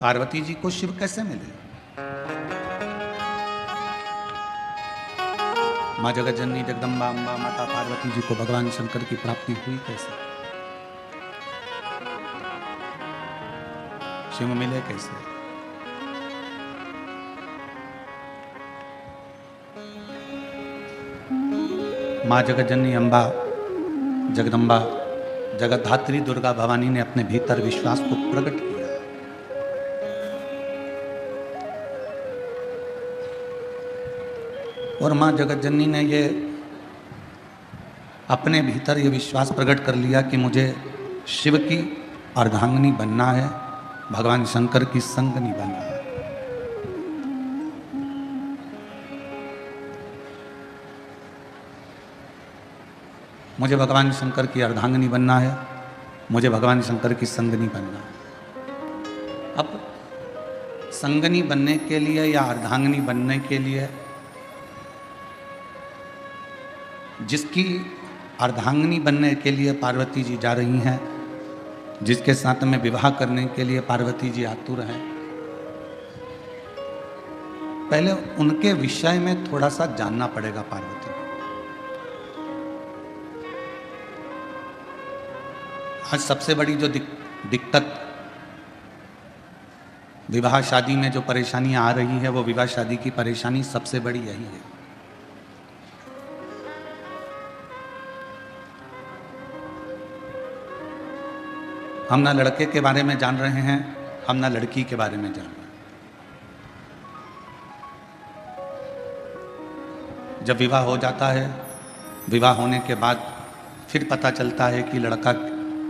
पार्वती जी को शिव कैसे मिले? माँ जगत जननी जगदम्बा अम्बा माता पार्वती जी को भगवान शंकर की प्राप्ति हुई कैसे? शिव मिले कैसे? माँ जगत जननी अम्बा जगदम्बा जगतधात्री दुर्गा भवानी ने अपने भीतर विश्वास को प्रकट किया। और माँ जगत जननी ने ये अपने भीतर ये विश्वास प्रकट कर लिया कि मुझे शिव की अर्धांगिनी बनना है, भगवान शंकर की संगनी बनना है। मुझे भगवान शंकर की अर्धांगिनी बनना है, मुझे भगवान शंकर की संगनी बनना है। अब संगनी बनने के लिए या अर्धांगिनी बनने के लिए जिसकी अर्धांगिनी बनने के लिए पार्वती जी जा रही हैं, जिसके साथ में विवाह करने के लिए पार्वती जी आतुर हैं, पहले उनके विषय में थोड़ा सा जानना पड़ेगा पार्वती को। आज सबसे बड़ी जो दिक्कत विवाह शादी में जो परेशानियां आ रही है, वो विवाह शादी की परेशानी सबसे बड़ी यही है। हम ना लड़के के बारे में जान रहे हैं, हम ना लड़की के बारे में जान रहे हैं। जब विवाह हो जाता है, विवाह होने के बाद फिर पता चलता है कि लड़का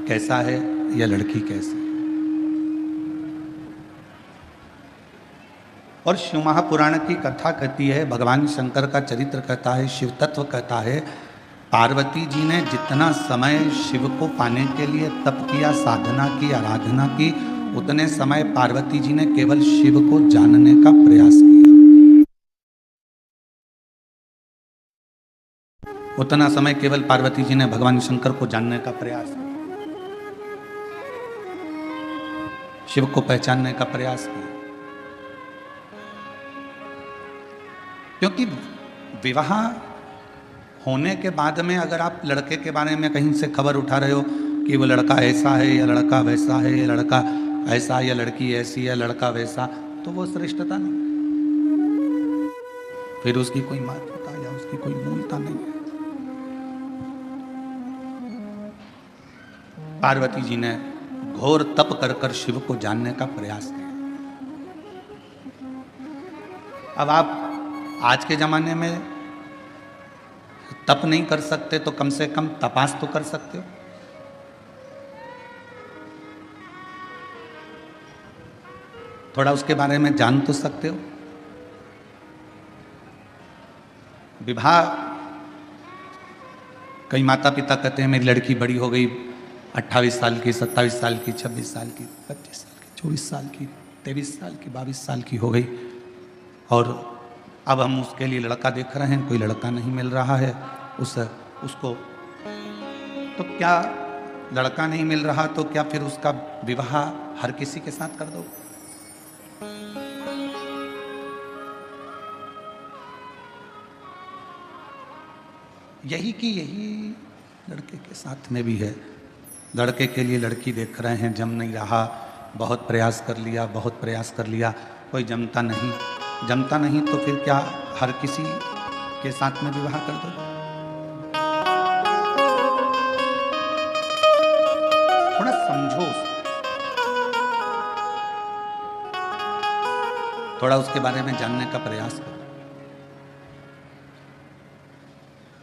कैसा है या लड़की कैसी है। और शिव महापुराण की कथा कहती है, भगवान शंकर का चरित्र कहता है, शिव तत्व कहता है, पार्वती जी ने जितना समय शिव को पाने के लिए तप किया, साधना की, आराधना की, उतने समय पार्वती जी ने केवल शिव को जानने का प्रयास किया। उतना समय केवल पार्वती जी ने भगवान शंकर को जानने का प्रयास किया, शिव को पहचानने का प्रयास किया। क्योंकि विवाह होने के बाद में अगर आप लड़के के बारे में कहीं से खबर उठा रहे हो कि वो लड़का ऐसा है या लड़का वैसा है, या लड़का ऐसा या लड़की ऐसी है, लड़का वैसा, तो वो श्रेष्ठता नहीं, फिर उसकी कोई महत्वता या उसकी कोई मूलता नहीं है। पार्वती जी ने घोर तप कर कर शिव को जानने का प्रयास किया। अब आप आज के जमाने में तप नहीं कर सकते तो कम से कम तपास तो कर सकते हो। थोड़ा उसके बारे में जान तो सकते हो। विवाह, कई माता पिता कहते हैं मेरी लड़की बड़ी हो गई, 28 साल की, 27 साल की, 26 साल की, 25 साल की, 24 साल की, 23 साल की, 22 साल की हो गई, और अब हम उसके लिए लड़का देख रहे हैं, कोई लड़का नहीं मिल रहा है उसको। तो क्या लड़का नहीं मिल रहा तो क्या फिर उसका विवाह हर किसी के साथ कर दो? यही की यही लड़के के साथ में भी है। लड़के के लिए लड़की देख रहे हैं, जम नहीं रहा, बहुत प्रयास कर लिया, बहुत प्रयास कर लिया, कोई जमता नहीं, तो फिर क्या हर किसी के साथ में विवाह कर दो? थोड़ा समझो, थोड़ा उसके बारे में जानने का प्रयास करो।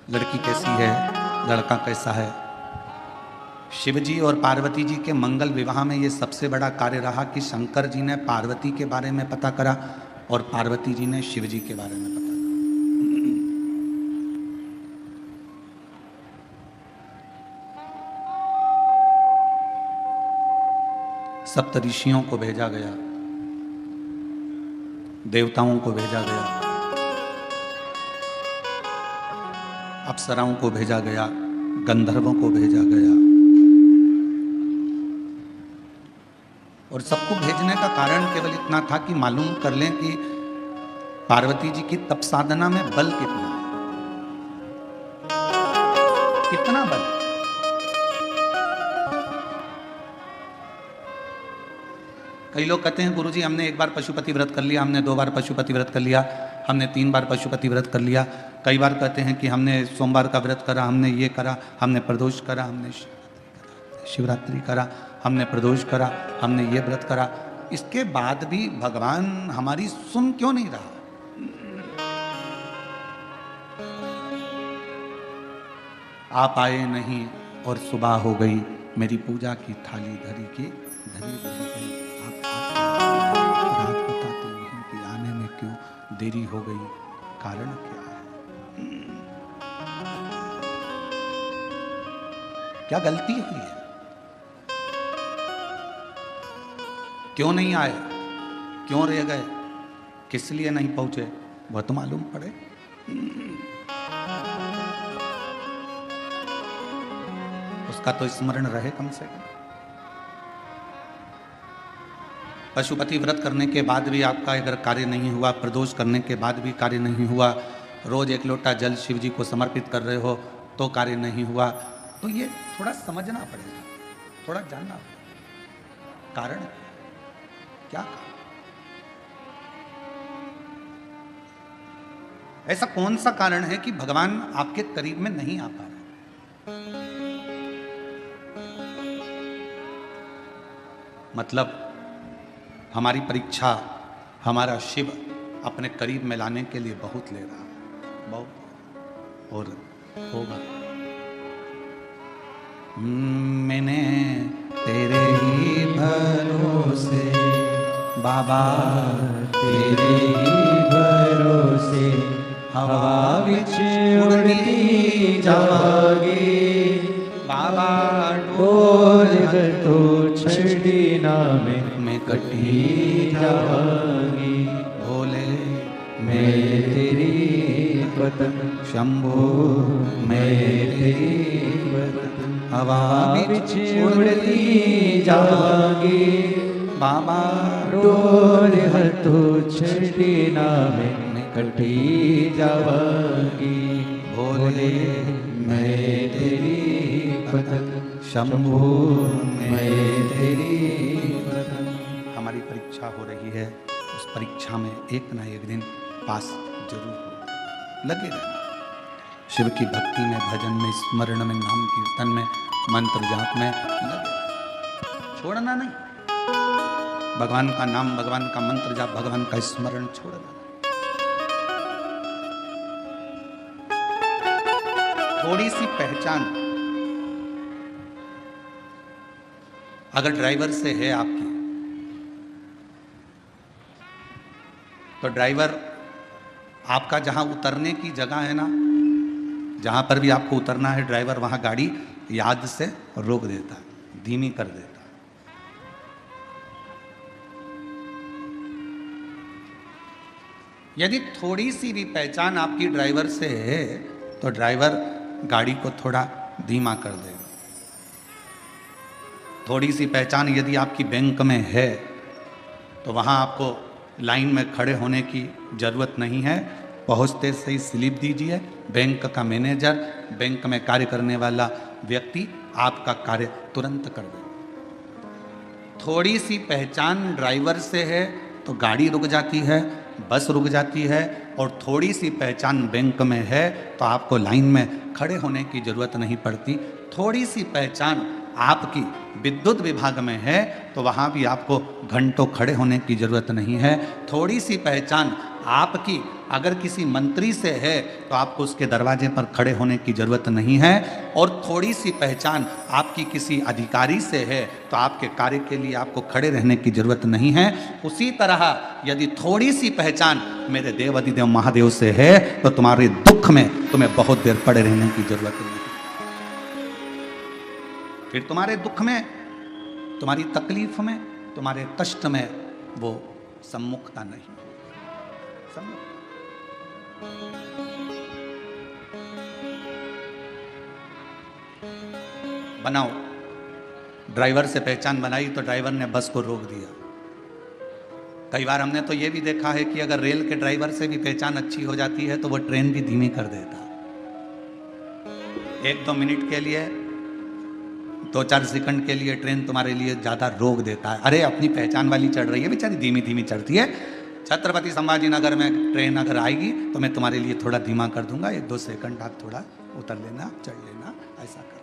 लड़की कैसी है, लड़का कैसा है। शिवजी और पार्वती जी के मंगल विवाह में ये सबसे बड़ा कार्य रहा कि शंकर जी ने पार्वती के बारे में पता करा और पार्वती जी ने शिवजी के बारे में पता करा। सप्त ऋषियों को भेजा गया, देवताओं को भेजा गया, अप्सराओं को भेजा गया, गंधर्वों को भेजा गया, और सबको भेजने का कारण केवल इतना था कि मालूम कर लें कि पार्वती जी की तप साधना में बल कितना है, कितना बल। कई लोग कहते हैं गुरुजी हमने एक बार पशुपति व्रत कर लिया, हमने 2 बार पशुपति व्रत कर लिया, हमने 3 बार पशुपति व्रत कर लिया। कई बार कहते हैं कि हमने सोमवार का व्रत करा, हमने ये करा, हमने प्रदोष करा, हमने शिवरात्रि करा, हमने प्रदोष करा, हमने ये व्रत करा। इसके बाद भी भगवान हमारी सुन क्यों नहीं रहा? आप आए नहीं और सुबह हो गई, मेरी पूजा की थाली धरी की धरी धरी गई। आप बताते नहीं कि आने में क्यों देरी हो गई, कारण क्या है? क्या गलती हुई है? क्यों नहीं आए, क्यों रह गए, किस लिए नहीं पहुंचे, वह तो मालूम पड़े। उसका तो स्मरण रहे कम से कम। पशुपति व्रत करने के बाद भी आपका अगर कार्य नहीं हुआ, प्रदोष करने के बाद भी कार्य नहीं हुआ, रोज 1 लोटा जल शिव जी को समर्पित कर रहे हो तो कार्य नहीं हुआ, तो ये थोड़ा समझना पड़ेगा, थोड़ा जानना पड़ेगा कारण क्या कारण? ऐसा कौन सा कारण है कि भगवान आपके करीब में नहीं आ पा रहे? मतलब हमारी परीक्षा हमारा शिव अपने करीब में लाने के लिए बहुत ले रहा है, बहुत, और होगा। मैंने तेरे ही भरोसे बाबा, तेरे ही भरोसे हवा विच उड़ती जावागी, बाबा डोर तो छड़ी ना मैं कटी जावागी। भोले मैं तेरी पतंग शंभो, मैं तेरी पतंग हवा विच उड़ती जावागी, बाबा डोर तो छड़ी ना मैं कटी जावागी। भोले मैं तेरी पतंग शंभो, मैं तेरी पतंग। हमारी परीक्षा हो रही है, उस परीक्षा में एक ना एक दिन पास जरूर हो। लगे रहना शिव की भक्ति में, भजन में, स्मरण में, नाम कीर्तन में, मंत्र जाप में लगे रहना, छोड़ना नहीं। भगवान का नाम, भगवान का मंत्र जाप, भगवान का स्मरण छोड़ना नहीं। थोड़ी सी पहचान अगर ड्राइवर से है आपकी, तो ड्राइवर आपका जहां उतरने की जगह है ना, जहां पर भी आपको उतरना है, ड्राइवर वहां गाड़ी याद से रोक देता है, धीमी कर देता है। यदि थोड़ी सी भी पहचान आपकी ड्राइवर से है तो ड्राइवर गाड़ी को थोड़ा धीमा कर देगा। थोड़ी सी पहचान यदि आपकी बैंक में है तो वहाँ आपको लाइन में खड़े होने की ज़रूरत नहीं है, पहुँचते से ही स्लिप दीजिए, बैंक का मैनेजर, बैंक में कार्य करने वाला व्यक्ति आपका कार्य तुरंत कर देगा। थोड़ी सी पहचान ड्राइवर से है तो गाड़ी रुक जाती है, बस रुक जाती है, और थोड़ी सी पहचान बैंक में है तो आपको लाइन में खड़े होने की ज़रूरत नहीं पड़ती। थोड़ी सी पहचान आपकी विद्युत विभाग में है तो वहाँ भी आपको घंटों खड़े होने की ज़रूरत नहीं है। थोड़ी सी पहचान आपकी अगर किसी मंत्री से है तो आपको उसके दरवाजे पर खड़े होने की ज़रूरत नहीं है, और थोड़ी सी पहचान आपकी किसी अधिकारी से है तो आपके कार्य के लिए आपको खड़े रहने की ज़रूरत नहीं है। उसी तरह यदि थोड़ी सी पहचान मेरे देव अधिदेव महादेव से है तो तुम्हारे दुख में तुम्हें बहुत देर पड़े रहने की ज़रूरत नहीं। फिर तुम्हारे दुख में, तुम्हारी तकलीफ में, तुम्हारे कष्ट में वो सम्मुखता नहीं। बनाओ ड्राइवर से पहचान बनाई तो ड्राइवर ने बस को रोक दिया। कई बार हमने तो ये भी देखा है कि अगर रेल के ड्राइवर से भी पहचान अच्छी हो जाती है तो वो ट्रेन भी धीमी कर देता। 1-2 मिनट के लिए, 2-4 सेकंड के लिए ट्रेन तुम्हारे लिए ज़्यादा रोक देता है। अरे अपनी पहचान वाली चढ़ रही है, बेचारी धीमी धीमी चढ़ती है। छत्रपति संभाजी नगर में ट्रेन अगर आएगी तो मैं तुम्हारे लिए थोड़ा धीमा कर दूंगा, 1-2 सेकंड आप थोड़ा उतर लेना, चढ़ लेना, ऐसा करो।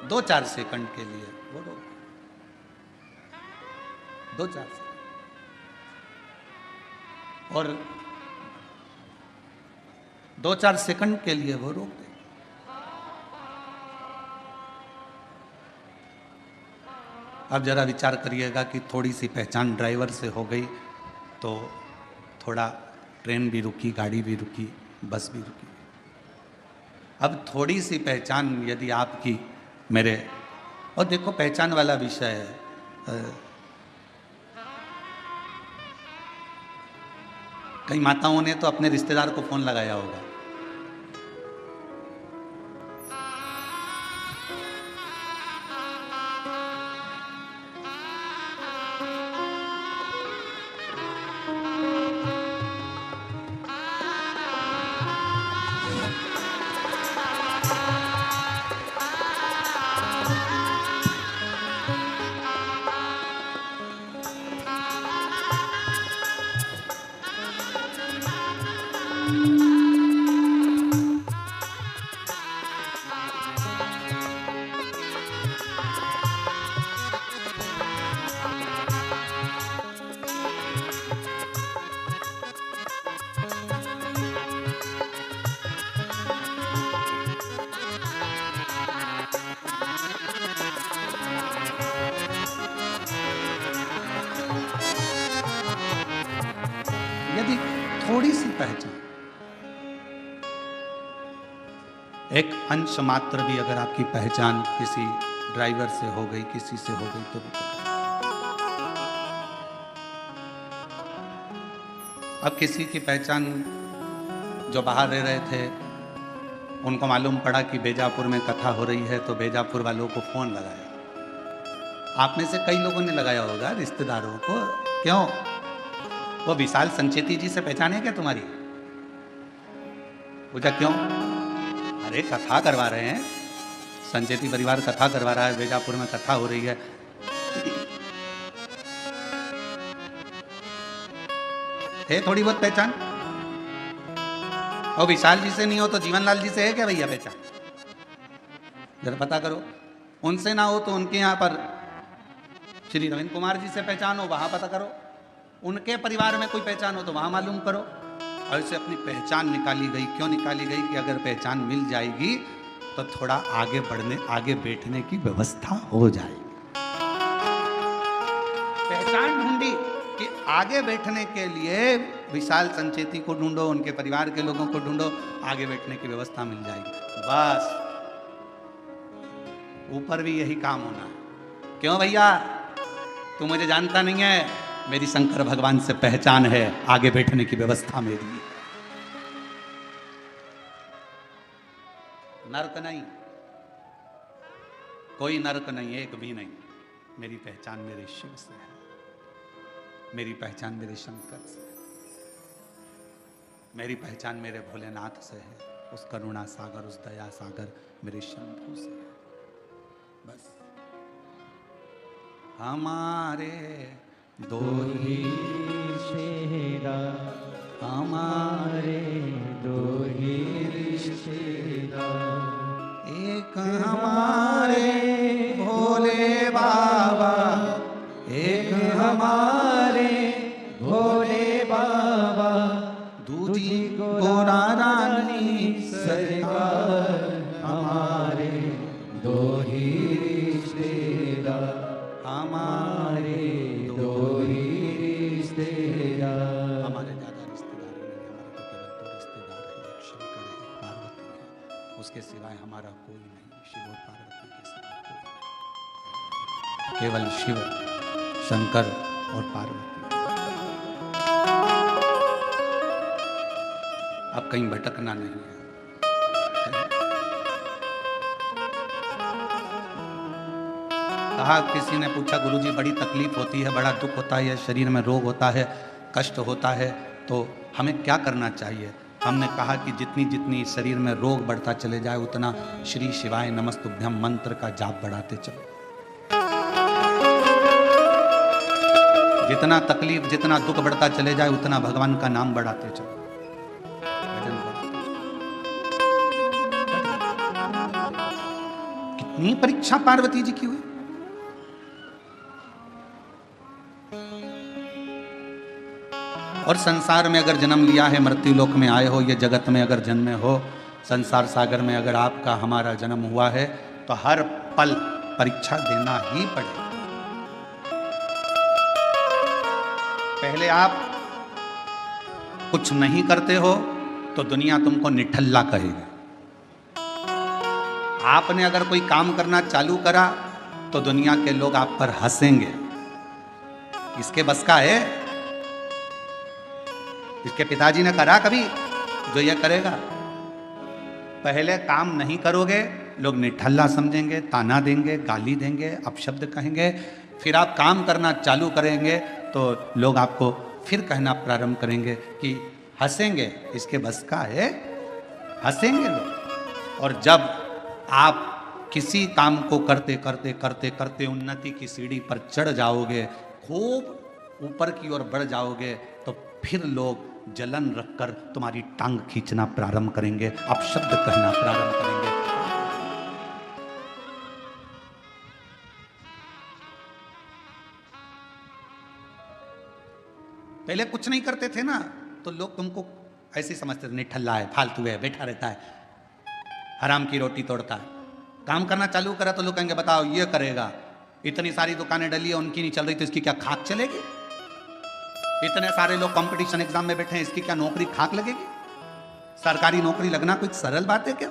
2-4 सेकंड के लिए वो रोक, 2-4 सेकंड। और 2-4 सेकंड के लिए वो रोक दे। अब जरा विचार करिएगा कि थोड़ी सी पहचान ड्राइवर से हो गई तो थोड़ा ट्रेन भी रुकी, गाड़ी भी रुकी, बस भी रुकी। अब थोड़ी सी पहचान यदि आपकी मेरे, और देखो पहचान वाला विषय है। कई माताओं ने तो अपने रिश्तेदार को फोन लगाया होगा, यदि थोड़ी सी पहचान, एक अंश मात्र भी अगर आपकी पहचान किसी ड्राइवर से हो गई, किसी से हो गई तो भी अब किसी की पहचान जो बाहर रह रहे थे उनको मालूम पड़ा कि बेजापुर में कथा हो रही है तो बेजापुर वालों को फोन लगाया। आप में से कई लोगों ने लगाया होगा रिश्तेदारों को, क्यों? वो विशाल संचेती जी से पहचाने क्या तुम्हारी? पूछा क्यों? अरे कथा करवा रहे हैं, संचेती परिवार कथा करवा रहा है, बेजापुर में कथा हो रही है। है थोड़ी बहुत पहचान? और विशाल जी से नहीं हो तो जीवनलाल जी से है क्या भैया पहचान? जरा पता करो। उनसे ना हो तो उनके यहाँ पर श्री रविंद्र कुमार जी से पहचान हो, वहां पता करो। उनके परिवार में कोई पहचान हो तो वहां मालूम करो। और इसे अपनी पहचान निकाली गई। क्यों निकाली गई? कि अगर पहचान मिल जाएगी तो थोड़ा आगे बढ़ने, आगे बैठने की व्यवस्था हो जाएगी। पहचान ढूंढी कि आगे बैठने के लिए विशाल संचेती को ढूंढो, उनके परिवार के लोगों को ढूंढो, आगे बैठने की व्यवस्था मिल जाएगी। बस ऊपर भी यही काम होना है। क्यों भैया? तू मुझे जानता नहीं है, मेरी शंकर भगवान से पहचान है, आगे बैठने की व्यवस्था मेरी। नर्क नहीं, कोई नर्क नहीं, एक भी नहीं। मेरी पहचान मेरे शिव से है, मेरी पहचान मेरे शंकर से है, मेरी पहचान मेरे भोलेनाथ से है, उस करुणा सागर, उस दया सागर मेरे शंभू से है। बस हमारे दो ही रिश्तेदार, हमारे दो ही रिश्तेदार, एक हमारे भोले बाबा, एक हमारे भोले बाबा, दूजी गोरा रानी सरकार। हमारे दो ही रिश्तेदार, हमारे दो ही रिश्तेदार। हमारे ज़्यादा रिश्तेदार नहीं, हमारे तो केवल 2 रिश्तेदार हैं, एक शंकर है, एक पार्वती है। उसके सिवाय हमारा कोई नहीं, शिव और पार्वती के सिवाय कोई नहीं। केवल शिव, शंकर और पार्वती। अब कहीं भटकना नहीं है। कहा, किसी ने पूछा गुरुजी बड़ी तकलीफ होती है, बड़ा दुख होता है, शरीर में रोग होता है, कष्ट होता है, तो हमें क्या करना चाहिए? हमने कहा कि जितनी जितनी शरीर में रोग बढ़ता चले जाए उतना श्री शिवाय नमस्तुभ्यम मंत्र का जाप बढ़ाते चलो। जितना तकलीफ जितना दुख बढ़ता चले जाए उतना भगवान का नाम बढ़ाते चलो, भजन बढ़ाते चलो। कितनी परीक्षा पार्वती जी की हुई। और संसार में अगर जन्म लिया है, मृत्यु लोक में आए हो, ये जगत में अगर जन्मे हो, संसार सागर में अगर आपका हमारा जन्म हुआ है, तो हर पल परीक्षा देना ही पड़ेगा। पहले आप कुछ नहीं करते हो तो दुनिया तुमको निठल्ला कहेगी। आपने अगर कोई काम करना चालू करा तो दुनिया के लोग आप पर हंसेंगे। इसके बस का है? इसके पिताजी ने करा कभी जो यह करेगा? पहले काम नहीं करोगे, लोग निठल्ला समझेंगे, ताना देंगे, गाली देंगे, अपशब्द कहेंगे। फिर आप काम करना चालू करेंगे तो लोग आपको फिर कहना प्रारंभ करेंगे कि हंसेंगे। इसके बस का है? हंसेंगे लोग। और जब आप किसी काम को करते करते करते करते उन्नति की सीढ़ी पर चढ़ जाओगे, खूब ऊपर की ओर बढ़ जाओगे, तो फिर लोग जलन रखकर तुम्हारी टांग खींचना प्रारंभ करेंगे, अपशब्द कहना प्रारंभ करेंगे। पहले कुछ नहीं करते थे ना, तो लोग तुमको ऐसे समझते थे, निठल्ला है, फालतू है, बैठा रहता है, हराम की रोटी तोड़ता है। काम करना चालू करा तो लोग कहेंगे बताओ ये करेगा, इतनी सारी दुकानें डली है, उनकी नहीं चल रही तो इसकी क्या खाक चलेगी? इतने सारे लोग कंपटीशन एग्जाम में बैठे हैं, इसकी क्या नौकरी खाक लगेगी? सरकारी नौकरी लगना कोई सरल बात है क्या?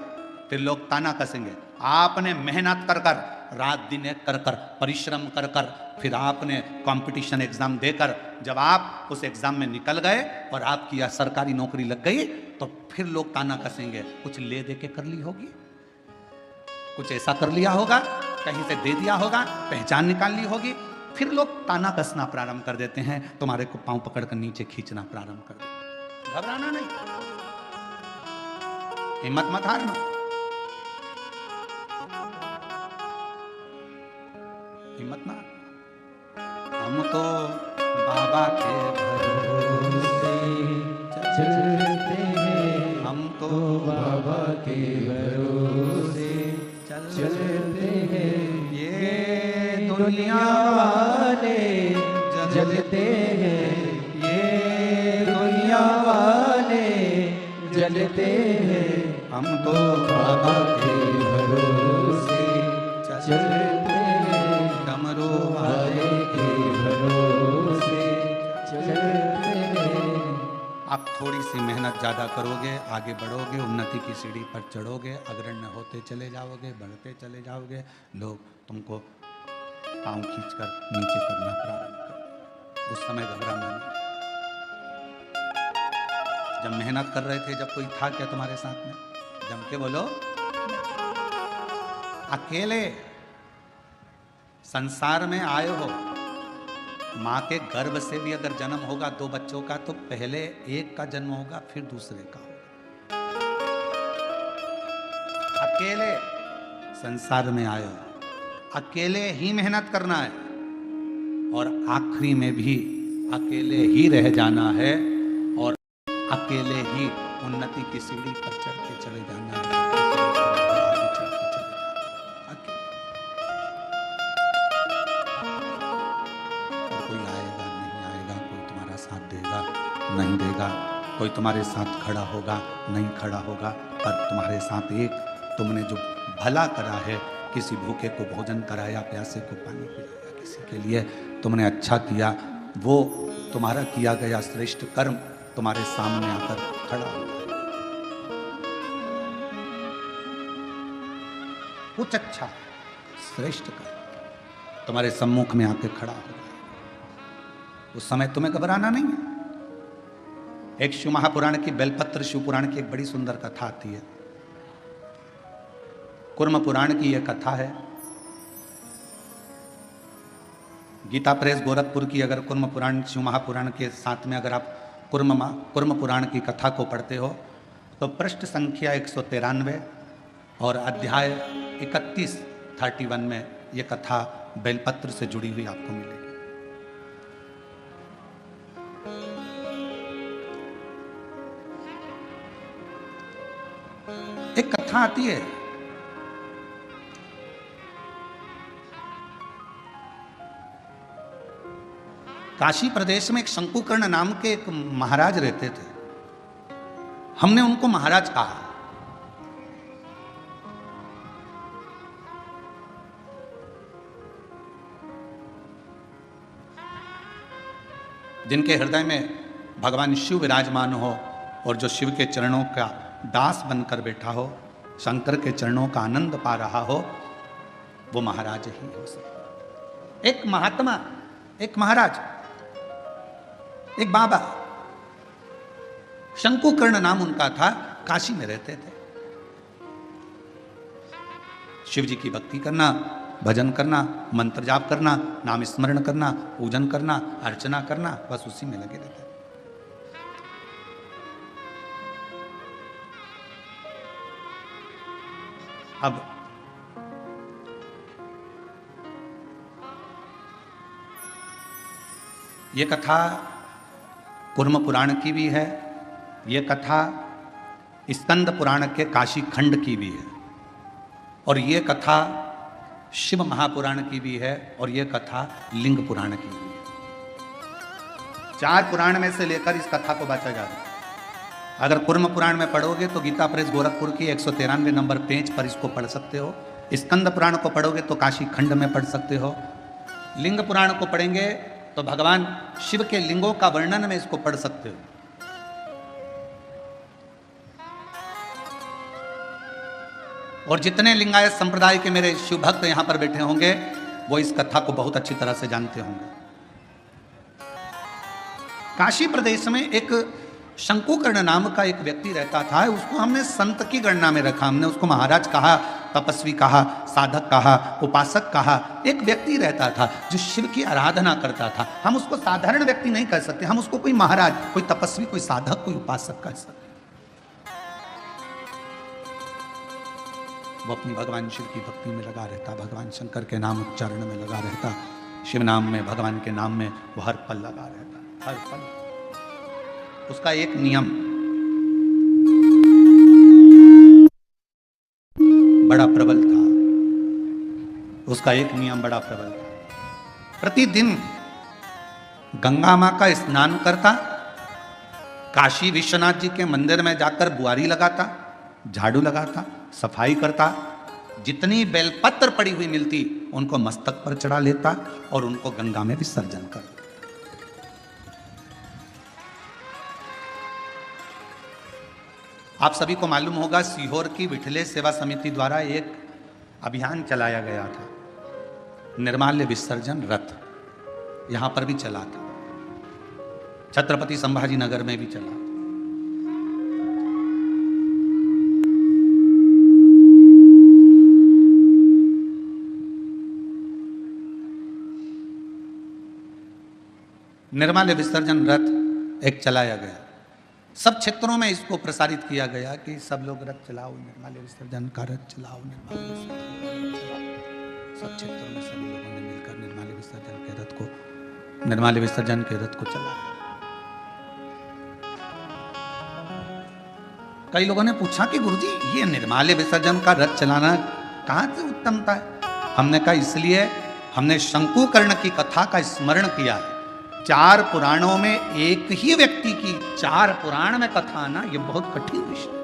फिर लोग ताना कसेंगे। आपने मेहनत कर कर, रात दिन एक कर कर, परिश्रम कर कर, फिर आपने कंपटीशन एग्जाम देकर जब आप उस एग्जाम में निकल गए और आपकी यह सरकारी नौकरी लग गई, तो फिर लोग ताना कसेंगे। कुछ ले दे के कर ली होगी, कुछ ऐसा कर लिया होगा, कहीं से दे दिया होगा, पहचान निकाल ली होगी, फिर लोग ताना कसना प्रारंभ कर देते हैं, तुम्हारे को पांव पकड़कर नीचे खींचना प्रारंभ कर देते। घबराना नहीं, हिम्मत मत हारना। हिम्मत ना, हम तो बाबा के भरोसे चलते हैं, हम तो बाबा के भरोसे चलते हैं। ये दुनिया वाले जलते हैं, ये दुनिया वाले जलते हैं, हम तो बाबा के भरोसे चलते हैं, डमरू वाले के भरोसे चलते हैं। आप थोड़ी सी मेहनत ज़्यादा करोगे, आगे बढ़ोगे, उन्नति की सीढ़ी पर चढ़ोगे, अग्रण्य होते चले जाओगे, बढ़ते चले जाओगे, लोग तुमको पाँव खींचकर नीचे करना प्रारंभ कर। उस समय घबराना नहीं। जब मेहनत कर रहे थे, जब कोई था क्या तुम्हारे साथ में? जम के बोलो। अकेले संसार में आए हो, माँ के गर्भ से भी अगर जन्म होगा 2 बच्चों का, तो पहले एक का जन्म होगा, फिर दूसरे का होगा। अकेले संसार में आए हो, अकेले ही मेहनत करना है, और आखिरी में भी अकेले ही रह जाना है, और अकेले ही उन्नति की सीढ़ी पर चढ़ते चले जाना है। नहीं देगा, कोई तुम्हारे साथ खड़ा होगा, नहीं खड़ा होगा, पर तुम्हारे साथ एक तुमने जो भला करा है, किसी भूखे को भोजन कराया, प्यासे को पानी पिलाया, किसी के लिए तुमने अच्छा किया, वो तुम्हारा किया गया श्रेष्ठ कर्म तुम्हारे सामने आकर खड़ा होगा। कुछ अच्छा श्रेष्ठ कर्म तुम्हारे सम्मुख में आकर खड़ा होगा। उस समय तुम्हें घबराना नहीं है। एक शिव महापुराण की, बेलपत्र शिव पुराण की एक बड़ी सुंदर कथा आती है। कुर्म पुराण की यह कथा है। गीता प्रेस गोरखपुर की अगर कुर्म पुराण शिव महापुराण के साथ में अगर आप कुर्म पुराण की कथा को पढ़ते हो तो पृष्ठ संख्या 193 और अध्याय 31 में ये कथा बेलपत्र से जुड़ी हुई आपको मिलेगी। एक कथा आती है, काशी प्रदेश में एक शंकुकर्ण नाम के एक महाराज रहते थे। हमने उनको महाराज कहा। जिनके हृदय में भगवान शिव विराजमान हो और जो शिव के चरणों का दास बनकर बैठा हो, शंकर के चरणों का आनंद पा रहा हो, वो महाराज ही हो सकता। एक महात्मा, एक महाराज, एक बाबा, शंकुकर्ण नाम उनका था, काशी में रहते थे। शिव जी की भक्ति करना, भजन करना, मंत्र जाप करना, नाम स्मरण करना, पूजन करना, अर्चना करना, बस उसी में लगे रहते। अब ये कथा कुर्म पुराण की भी है, ये कथा स्कंद पुराण के काशी खंड की भी है, और ये कथा शिव महापुराण की भी है, और ये कथा लिंग पुराण की भी है। 4 पुराण में से लेकर इस कथा को बांटा जाता है। अगर कुर्म पुराण में पढ़ोगे तो गीता प्रेस गोरखपुर की 193 नंबर पेज पर इसको पढ़ सकते हो। स्कंद पुराण को पढ़ोगे तो काशी खंड में पढ़ सकते हो। लिंग पुराण को पढ़ेंगे तो भगवान शिव के लिंगों का वर्णन में इसको पढ़ सकते हो। और जितने लिंगायत संप्रदाय के मेरे शिव भक्त यहां पर बैठे होंगे वो इस कथा को बहुत अच्छी तरह से जानते होंगे। काशी प्रदेश में एक शंकुकर्ण नाम का एक व्यक्ति रहता था। उसको हमने संत की गणना में रखा, हमने उसको महाराज कहा, तपस्वी कहा, साधक कहा, उपासक कहा। एक व्यक्ति रहता था जो शिव की आराधना करता था। हम उसको साधारण व्यक्ति नहीं कह सकते, हम उसको कोई महाराज, कोई तपस्वी, कोई साधक, कोई उपासक कह सकते। वो अपनी भगवान शिव की भक्ति में लगा रहता, भगवान शंकर के नाम उच्चारण में लगा रहता, शिव नाम में, भगवान के नाम में वो हर पल लगा रहता, हर पल। उसका एक नियम बड़ा प्रबल था। उसका एक नियम बड़ा प्रबल था। प्रतिदिन गंगा मां का स्नान करता, काशी विश्वनाथ जी के मंदिर में जाकर बुआरी लगाता, झाड़ू लगाता, सफाई करता, जितनी बेलपत्र पड़ी हुई मिलती उनको मस्तक पर चढ़ा लेता और उनको गंगा में विसर्जन करता। आप सभी को मालूम होगा सीहोर की विठले सेवा समिति द्वारा एक अभियान चलाया गया था, निर्माल्य विसर्जन रथ। यहां पर भी चला था, छत्रपति संभाजी नगर में भी चला। निर्माल्य विसर्जन रथ एक चलाया गया। सब क्षेत्रों में इसको प्रसारित किया गया कि सब लोग रथ चलाओ, निर्माल्य विसर्जन का रथ चलाओ, निर्माल्य विसर्जन चलाओ। सब क्षेत्रों में सभी लोगों ने मिलकर निर्माल्य विसर्जन के रथ को चलाया। कई लोगों ने पूछा कि गुरुजी ये निर्माल्य विसर्जन का रथ चलाना कहां से उत्तमता है? हमने कहा इसलिए हमने शंकुकर्ण की कथा का स्मरण किया है। 4 पुराणों में एक ही व्यक्ति की 4 पुराण में कथा आना ये बहुत कठिन विषय है।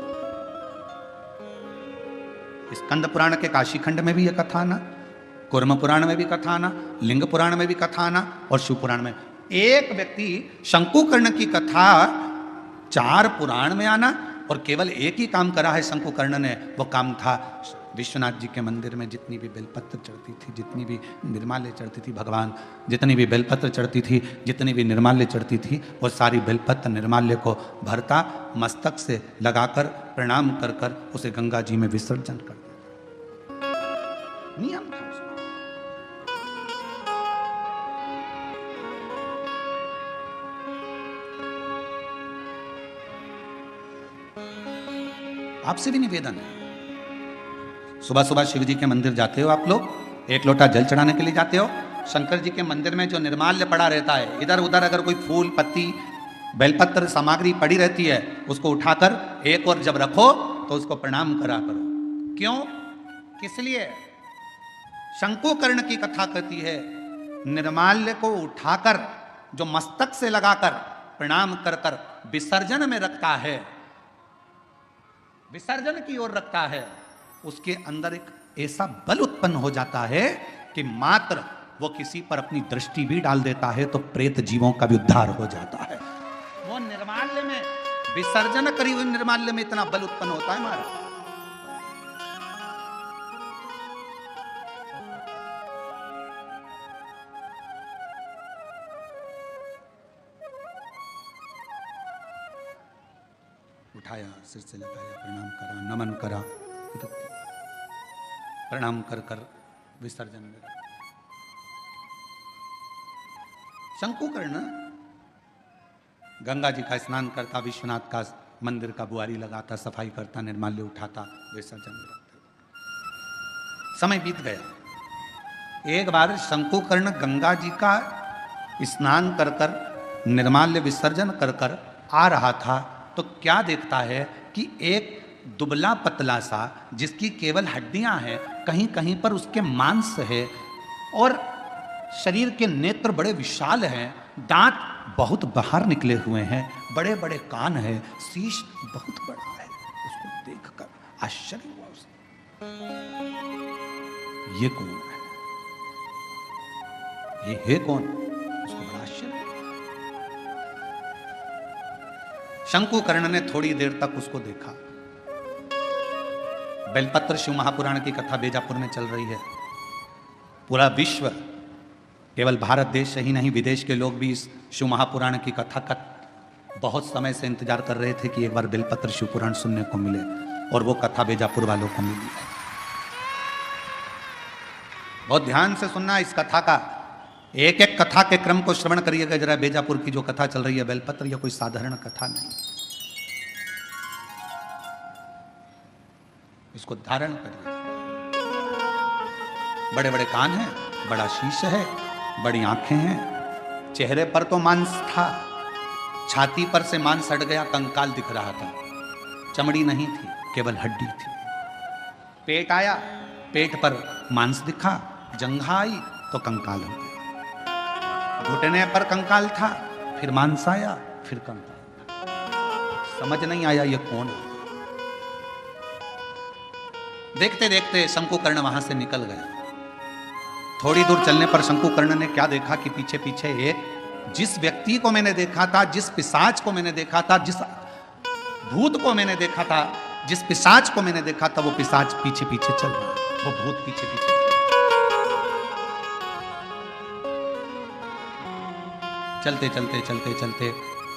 स्कंद पुराण के काशी खंड में भी यह कथा आना, कुर्म पुराण में भी कथा आना, लिंग पुराण में भी कथा आना और शिव पुराण में। एक व्यक्ति शंकुकर्ण की कथा 4 पुराण में आना और केवल एक ही काम करा है शंकुकर्ण ने। वो काम था विश्वनाथ जी के मंदिर में जितनी भी बेलपत्र चढ़ती थी, जितनी भी निर्माल्य चढ़ती थी, भगवान जितनी भी बेलपत्र चढ़ती थी, जितनी भी निर्माल्य चढ़ती थी, वो सारी बेलपत्र निर्माल्य को भरता, मस्तक से लगाकर प्रणाम कर कर उसे गंगा जी में विसर्जन कर देता। नियम था उसका। आपसे भी निवेदन है, सुबह सुबह शिव जी के मंदिर जाते हो आप लोग, एक लोटा जल चढ़ाने के लिए जाते हो, शंकर जी के मंदिर में जो निर्माल्य पड़ा रहता है, इधर उधर अगर कोई फूल पत्ती बेलपत्र सामग्री पड़ी रहती है, उसको उठाकर एक और जब रखो तो उसको प्रणाम करा करो। क्यों? किस लिए? शंकुकर्ण की कथा कहती है, निर्माल्य को उठाकर जो मस्तक से लगाकर प्रणाम कर कर विसर्जन में रखता है, विसर्जन की ओर रखता है, उसके अंदर एक ऐसा बल उत्पन्न हो जाता है कि मात्र वो किसी पर अपनी दृष्टि भी डाल देता है तो प्रेत जीवों का भी उद्धार हो जाता है। वो निर्माल्य में, विसर्जन करी हुई निर्माल्य में इतना बल उत्पन्न होता है महाराज। उठाया, सिर से लगाया, प्रणाम करा, नमन करा, प्रणाम कर कर विसर्जन में। शंकुकर्ण गंगा जी का स्नान करता, विश्वनाथ का मंदिर का बुआरी लगाता, सफाई करता, निर्माल्य उठाता, विसर्जन में रखता। समय बीत गया। एक बार शंकुकर्ण गंगा जी का स्नान कर कर, निर्माल्य विसर्जन कर कर आ रहा था तो क्या देखता है कि एक दुबला पतला सा, जिसकी केवल हड्डियां हैं, कहीं कहीं पर उसके मांस है और शरीर के नेत्र बड़े विशाल हैं, दांत बहुत बाहर निकले हुए हैं, बड़े बड़े कान हैं, शीश बहुत बड़ा है। उसको देखकर आश्चर्य हुआ उसे, ये कौन है, ये है कौन? उसको बड़ा आश्चर्य। शंकुकर्ण ने थोड़ी देर तक उसको देखा। बेलपत्र शिव महापुराण की कथा बेजापुर में चल रही है। पूरा विश्व, केवल भारत देश से ही नहीं, विदेश के लोग भी इस शिव महापुराण की कथा का बहुत समय से इंतजार कर रहे थे कि एक बार बेलपत्र शिव पुराण सुनने को मिले, और वो कथा बेजापुर वालों को मिली है। बहुत ध्यान से सुनना इस कथा का, एक एक कथा के क्रम को श्रवण करिएगा जरा। बेजापुर की जो कथा चल रही है बेलपत्र, यह कोई साधारण कथा नहीं, इसको धारण करिए। बड़े बड़े कान हैं, बड़ा शीश है, बड़ी आंखें हैं, चेहरे पर तो मांस था, छाती पर से मांस हट गया, कंकाल दिख रहा था, चमड़ी नहीं थी, केवल हड्डी थी। पेट आया, पेट पर मांस दिखा, जंघा आई तो कंकाल हो गया, घुटने पर कंकाल था, फिर मांस आया, फिर कंकाल। समझ नहीं आया ये कौन है। देखते देखते शंकुकर्ण वहां से निकल गया। थोड़ी दूर चलने पर शंकुकर्ण ने क्या देखा कि पीछे पीछे एक, जिस व्यक्ति को मैंने देखा था, जिस पिशाच को मैंने देखा था, जिस भूत को मैंने देखा था, जिस पिशाच को मैंने देखा था, वो पिशाच पीछे पीछे चल रहा है, वो भूत पीछे पीछे। चलते चलते चलते चलते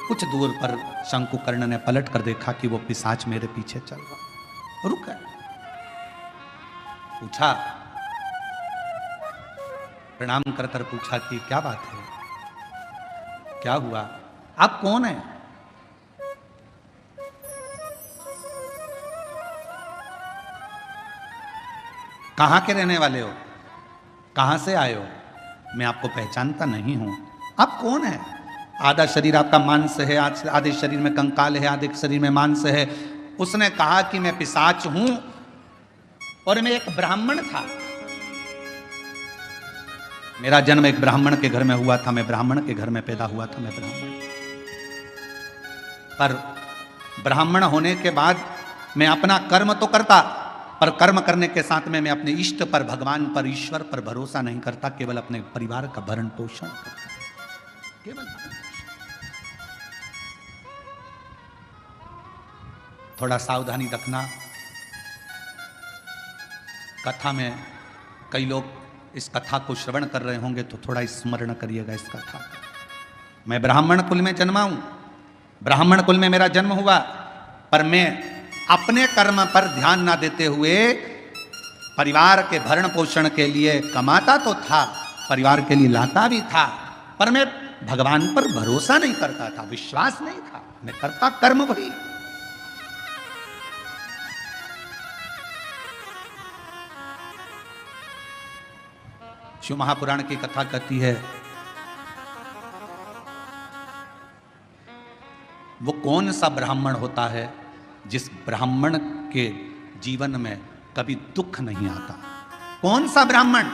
कुछ दूर पर शंकुकर्ण ने पलट कर देखा कि वो पिशाच मेरे पीछे चल रहा। रुक गए, पूछा, प्रणाम कर कर पूछा कि क्या बात है, क्या हुआ, आप कौन हैं? कहां के रहने वाले हो, कहां से आए हो? मैं आपको पहचानता नहीं हूं, आप कौन हैं? आधा शरीर आपका मांस है, आधे शरीर में कंकाल है, आधे शरीर में मांस है। उसने कहा कि मैं पिशाच हूं और मैं एक ब्राह्मण था, मेरा जन्म एक ब्राह्मण के घर में हुआ था, मैं ब्राह्मण के घर में पैदा हुआ था, मैं ब्राह्मण। पर ब्राह्मण होने के बाद मैं अपना कर्म तो करता, पर कर्म करने के साथ में मैं अपने इष्ट पर, भगवान पर, ईश्वर पर भरोसा नहीं करता, केवल अपने परिवार का भरण पोषण करता, केवल। थोड़ा सावधानी रखना, कथा में कई लोग इस कथा को श्रवण कर रहे होंगे तो थोड़ा स्मरण करिएगा इस कथा का। मैं ब्राह्मण कुल में जन्मा हूं, ब्राह्मण कुल में मेरा जन्म हुआ, पर मैं अपने कर्म पर ध्यान ना देते हुए परिवार के भरण पोषण के लिए कमाता तो था, परिवार के लिए लाता भी था, पर मैं भगवान पर भरोसा नहीं करता था, विश्वास नहीं था, मैं करता कर्म वही। शिव महापुराण की कथा कहती है, वो कौन सा ब्राह्मण होता है जिस ब्राह्मण के जीवन में कभी दुख नहीं आता। कौन सा ब्राह्मण?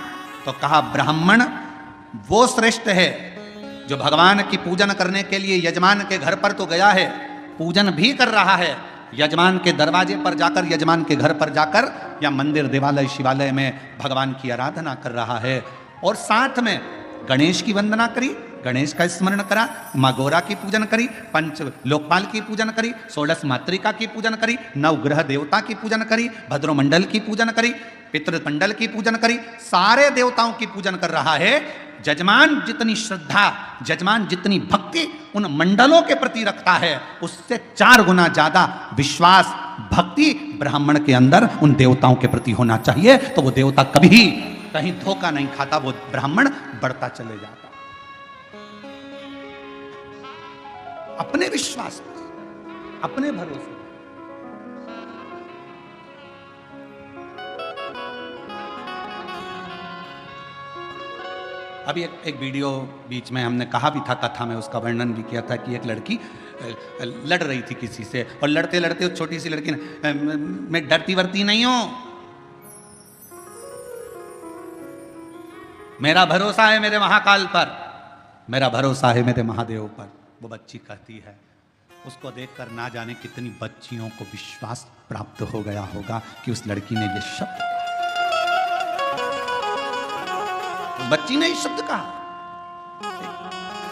तो कहा ब्राह्मण वो श्रेष्ठ है जो भगवान की पूजन करने के लिए यजमान के घर पर तो गया है, पूजन भी कर रहा है, यजमान के दरवाजे पर जाकर, यजमान के घर पर जाकर या मंदिर देवालय शिवालय में भगवान की आराधना कर रहा है, और साथ में गणेश की वंदना करी, गणेश का स्मरण करा, माँ गौरा की पूजन करी, पंच लोकपाल की पूजन करी, षोडश मातृका की पूजन करी, नवग्रह देवता की पूजन करी, भद्रोमंडल की पूजन करी, पितृमंडल की पूजन करी, सारे देवताओं की पूजन कर रहा है। जजमान जितनी श्रद्धा, जजमान जितनी भक्ति उन मंडलों के प्रति रखता है, उससे 4 गुना ज्यादा विश्वास भक्ति ब्राह्मण के अंदर उन देवताओं के प्रति होना चाहिए। तो वो देवता कभी कहीं धोखा नहीं खाता, वो ब्राह्मण बढ़ता चले जाता अपने विश्वास पर, अपने भरोसे। अभी एक वीडियो बीच में हमने कहा भी था, कथा में उसका वर्णन भी किया था कि एक लड़की लड़ रही थी किसी से, और लड़ते लड़ते उस छोटी सी लड़की ने, मैं डरती वरती नहीं हूं, मेरा भरोसा है मेरे महाकाल पर, मेरा भरोसा है मेरे महादेव पर। वो बच्ची कहती है, उसको देखकर ना जाने कितनी बच्चियों को विश्वास प्राप्त हो गया होगा कि उस लड़की ने ये शब्द, बच्ची ने शब्द कहा।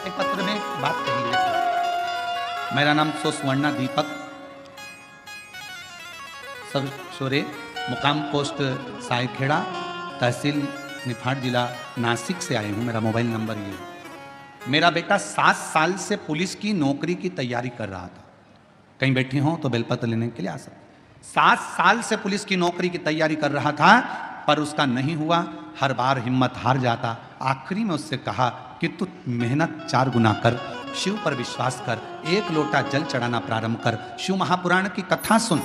एक पत्र में बात कही है, मेरा नाम सुवर्णा दीपक, सब शोरे, मुकाम पोस्ट सायखेड़ा, तहसील निफाड़, जिला नासिक से आए हूं, मेरा मोबाइल नंबर ये है। मेरा बेटा 7 साल से पुलिस की नौकरी की तैयारी कर रहा था, कहीं बैठी हो तो बेलपत्र लेने के लिए आ सकते। 7 साल से पुलिस की नौकरी की तैयारी कर रहा था, पर उसका नहीं हुआ, हर बार हिम्मत हार जाता। आखिरी में उससे कहा कि तू मेहनत 4 गुना कर, शिव पर विश्वास कर, 1 लोटा जल चढ़ाना प्रारंभ कर, शिव महापुराण की कथा सुन।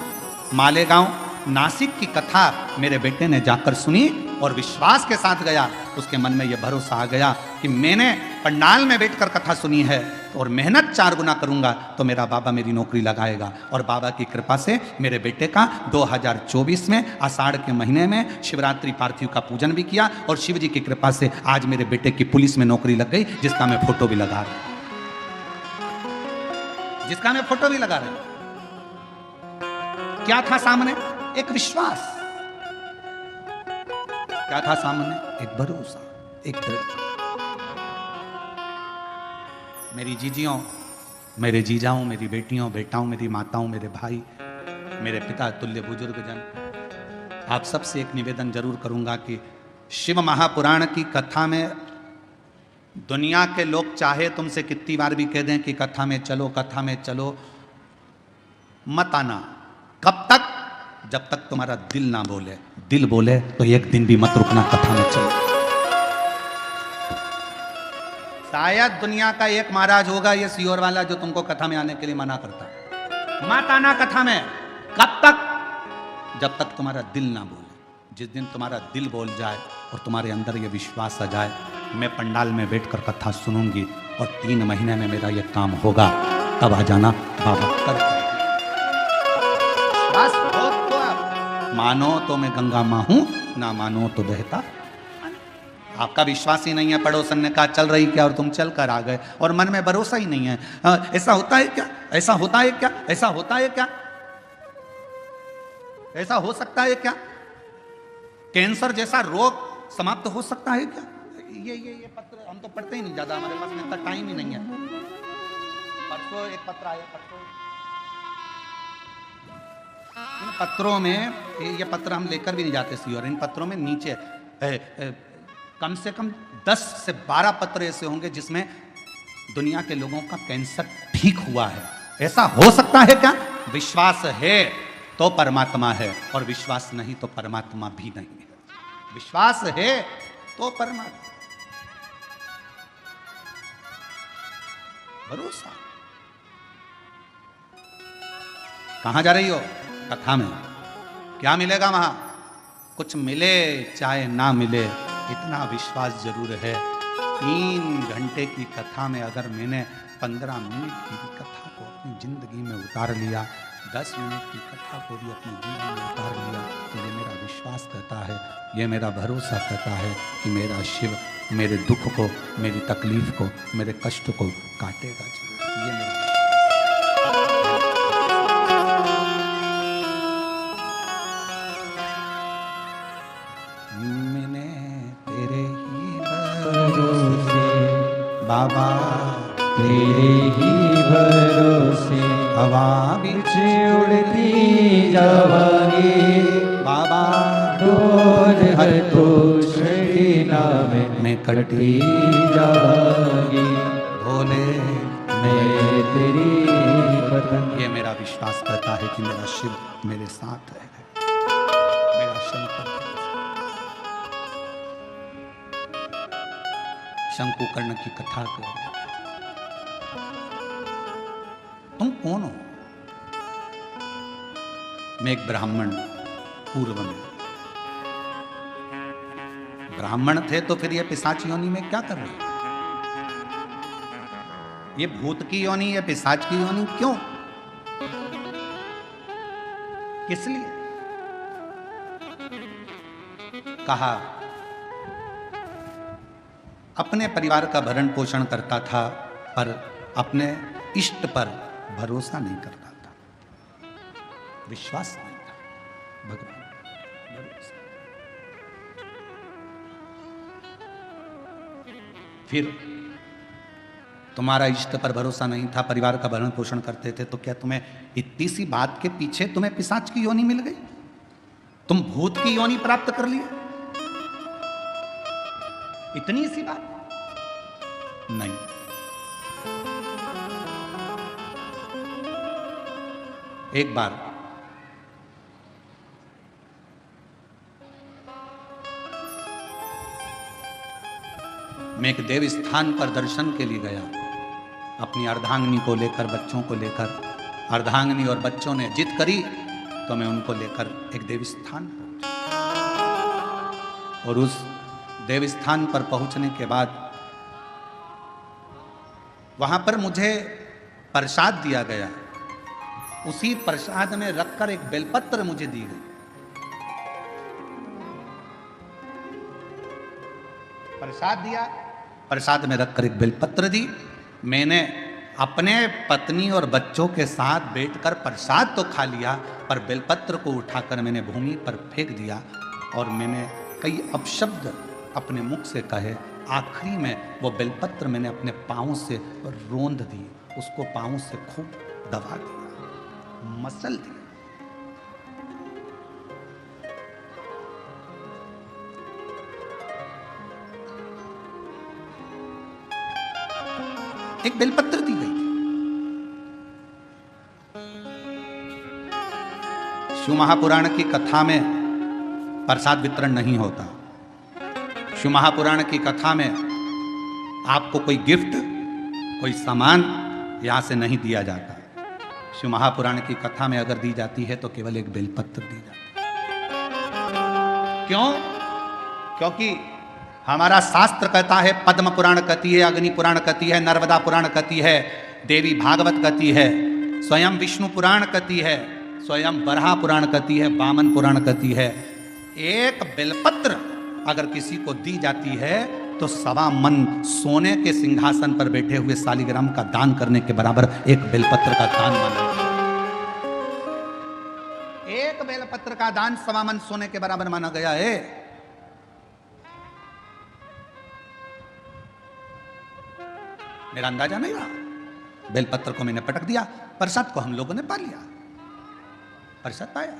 मालेगांव नासिक की कथा मेरे बेटे ने जाकर सुनी और विश्वास के साथ गया। उसके मन में यह भरोसा आ गया कि मैंने पंडाल में बैठकर कथा सुनी है और मेहनत 4 गुना करूंगा तो मेरा बाबा मेरी नौकरी लगाएगा। और बाबा की कृपा से मेरे बेटे का 2024 में आषाढ़ के महीने में शिवरात्रि पार्थिव का पूजन भी किया, और शिव जी की कृपा से आज मेरे बेटे की पुलिस में नौकरी लग गई, जिसका मैं फोटो भी लगा रहा हूं, जिसका मैं फोटो भी लगा रहा हूं। क्या था सामने? एक विश्वास। क्या था सामने? एक भरोसा, एक दृढ़। मेरी जीजियों, मेरे जीजाओं, मेरी बेटियों, बेटाओं, मेरी माताओं, मेरे भाई, मेरे पिता तुल्य बुजुर्गजन, आप सबसे एक निवेदन जरूर करूंगा कि शिव महापुराण की कथा में दुनिया के लोग चाहे तुमसे कितनी बार भी कह दें कि कथा में चलो, कथा में चलो, मत आना। कब तक? जब तक तुम्हारा दिल ना बोले। दिल बोले तो एक दिन भी मत रुकना, कथा में चलो। शायद दुनिया का एक महाराज होगा ये सीहोर वाला जो तुमको कथा में आने के लिए मना करता है, मत आना कथा में। कब तक? जब तक तुम्हारा दिल ना बोले। जिस दिन तुम्हारा दिल बोल जाए और तुम्हारे अंदर ये विश्वास आ जाए, मैं पंडाल में बैठकर कथा सुनूंगी और 3 महीने में मेरा ये काम होगा, तब आ जाना बाबा कर। बस मानो तो मैं गंगा मां हूं, ना मानो तो बहता। आपका विश्वास ही नहीं है, पड़ोसन ने कहा चल रही क्या और तुम चल कर आ गए, और मन में भरोसा ही नहीं है। ऐसा होता है क्या? ऐसा होता है क्या? ऐसा होता है क्या? ऐसा हो सकता है क्या? कैंसर जैसा रोग समाप्त हो सकता है क्या? ये पत्र हम तो पढ़ते ही नहीं ज्यादा, हमारे पास इतना टाइम ही नहीं है। परसों एक पत्र आया, परसों इन पत्रों में, ये पत्र हम लेकर भी नहीं जाते सी, और इन पत्रों में नीचे कम से कम 10 से 12 पत्र ऐसे होंगे जिसमें दुनिया के लोगों का कैंसर ठीक हुआ है। ऐसा हो सकता है क्या? विश्वास है तो परमात्मा है, और विश्वास नहीं तो परमात्मा भी नहीं है। विश्वास है तो परमात्मा, भरोसा। कहां जा रही हो? कथा में। क्या मिलेगा वहां? कुछ मिले चाहे ना मिले, इतना विश्वास जरूर है, 3 घंटे की कथा में अगर मैंने 15 मिनट की भी कथा को अपनी जिंदगी में उतार लिया, 10 मिनट की कथा को भी अपनी जिंदगी में उतार लिया, तो ये मेरा विश्वास कहता है, ये मेरा भरोसा कहता है कि मेरा शिव मेरे दुख को, मेरी तकलीफ को, मेरे कष्ट को काटेगा जरूर। ये मेरा मैंने तेरे ही भरोसे बाबा, तेरे ही भरोसे हवा बिच उड़ती जावांगी बाबा, डोर हर तो छड़ी नाम मैं कटी जावांगी भोले मैं तेरी पतंग। ये मेरा विश्वास कहता है कि मेरा शिव मेरे साथ है, मेरा शंकर। शंकुकर्ण की कथा को, तुम कौन हो? मैं एक ब्राह्मण, पूर्व में ब्राह्मण थे, तो फिर ये पिशाच योनि में क्या कर रहे हो? ये भूत की योनि, ये पिशाच की योनि क्यों? किस लिए? कहा अपने परिवार का भरण पोषण करता था, पर अपने इष्ट पर भरोसा नहीं करता था, विश्वास नहीं था भगवान भरोसा। फिर तुम्हारा इष्ट पर भरोसा नहीं था, परिवार का भरण पोषण करते थे, तो क्या तुम्हें इतनी सी बात के पीछे तुम्हें पिशाच की योनि मिल गई? तुम भूत की योनि प्राप्त कर लिए? इतनी सी बात नहीं। एक बार मैं एक देव स्थान पर दर्शन के लिए गया, अपनी अर्धांगिनी को लेकर, बच्चों को लेकर। अर्धांगिनी और बच्चों ने जिद करी तो मैं उनको लेकर एक देव स्थान पहुंचा। और उस देव स्थान पर पहुंचने के बाद वहां पर मुझे प्रसाद दिया गया। उसी प्रसाद में रखकर एक बेलपत्र मुझे दी गई। प्रसाद दिया, प्रसाद में रखकर एक बेलपत्र दी। मैंने अपने पत्नी और बच्चों के साथ बैठकर प्रसाद तो खा लिया, पर बेलपत्र को उठाकर मैंने भूमि पर फेंक दिया और मैंने कई अपशब्द अपने मुख से कहे। आखिरी में वो बेलपत्र मैंने अपने पाँव से रोंद दी, उसको पाँव से खूब दबा दिया, मसल दिया। एक बेलपत्र दी गई। शिव महापुराण की कथा में प्रसाद वितरण नहीं होता। शिव महापुराण की कथा में आपको कोई गिफ्ट, कोई सामान यहां से नहीं दिया जाता। शिव महापुराण की कथा में अगर दी जाती है तो केवल एक बेलपत्र दी जाती है। क्यों? क्योंकि हमारा शास्त्र कहता है, पद्म पुराण कहती है, अग्नि पुराण कहती है, नर्मदा पुराण कहती है, देवी भागवत कहती है, स्वयं विष्णु पुराण कहती है, स्वयं बरहा पुराण कहती है, वामन पुराण कहती है। एक बेलपत्र अगर किसी को दी जाती है तो 1.25 मन सोने के सिंहासन पर बैठे हुए शालिग्राम का दान करने के बराबर एक बेलपत्र का दान माना। एक बेलपत्र का दान 1.25 मन सोने के बराबर माना गया है। मेरा अंदाजा नहीं रहा। बेलपत्र को मैंने पटक दिया, प्रसाद को हम लोगों ने पा लिया, प्रसाद पाया।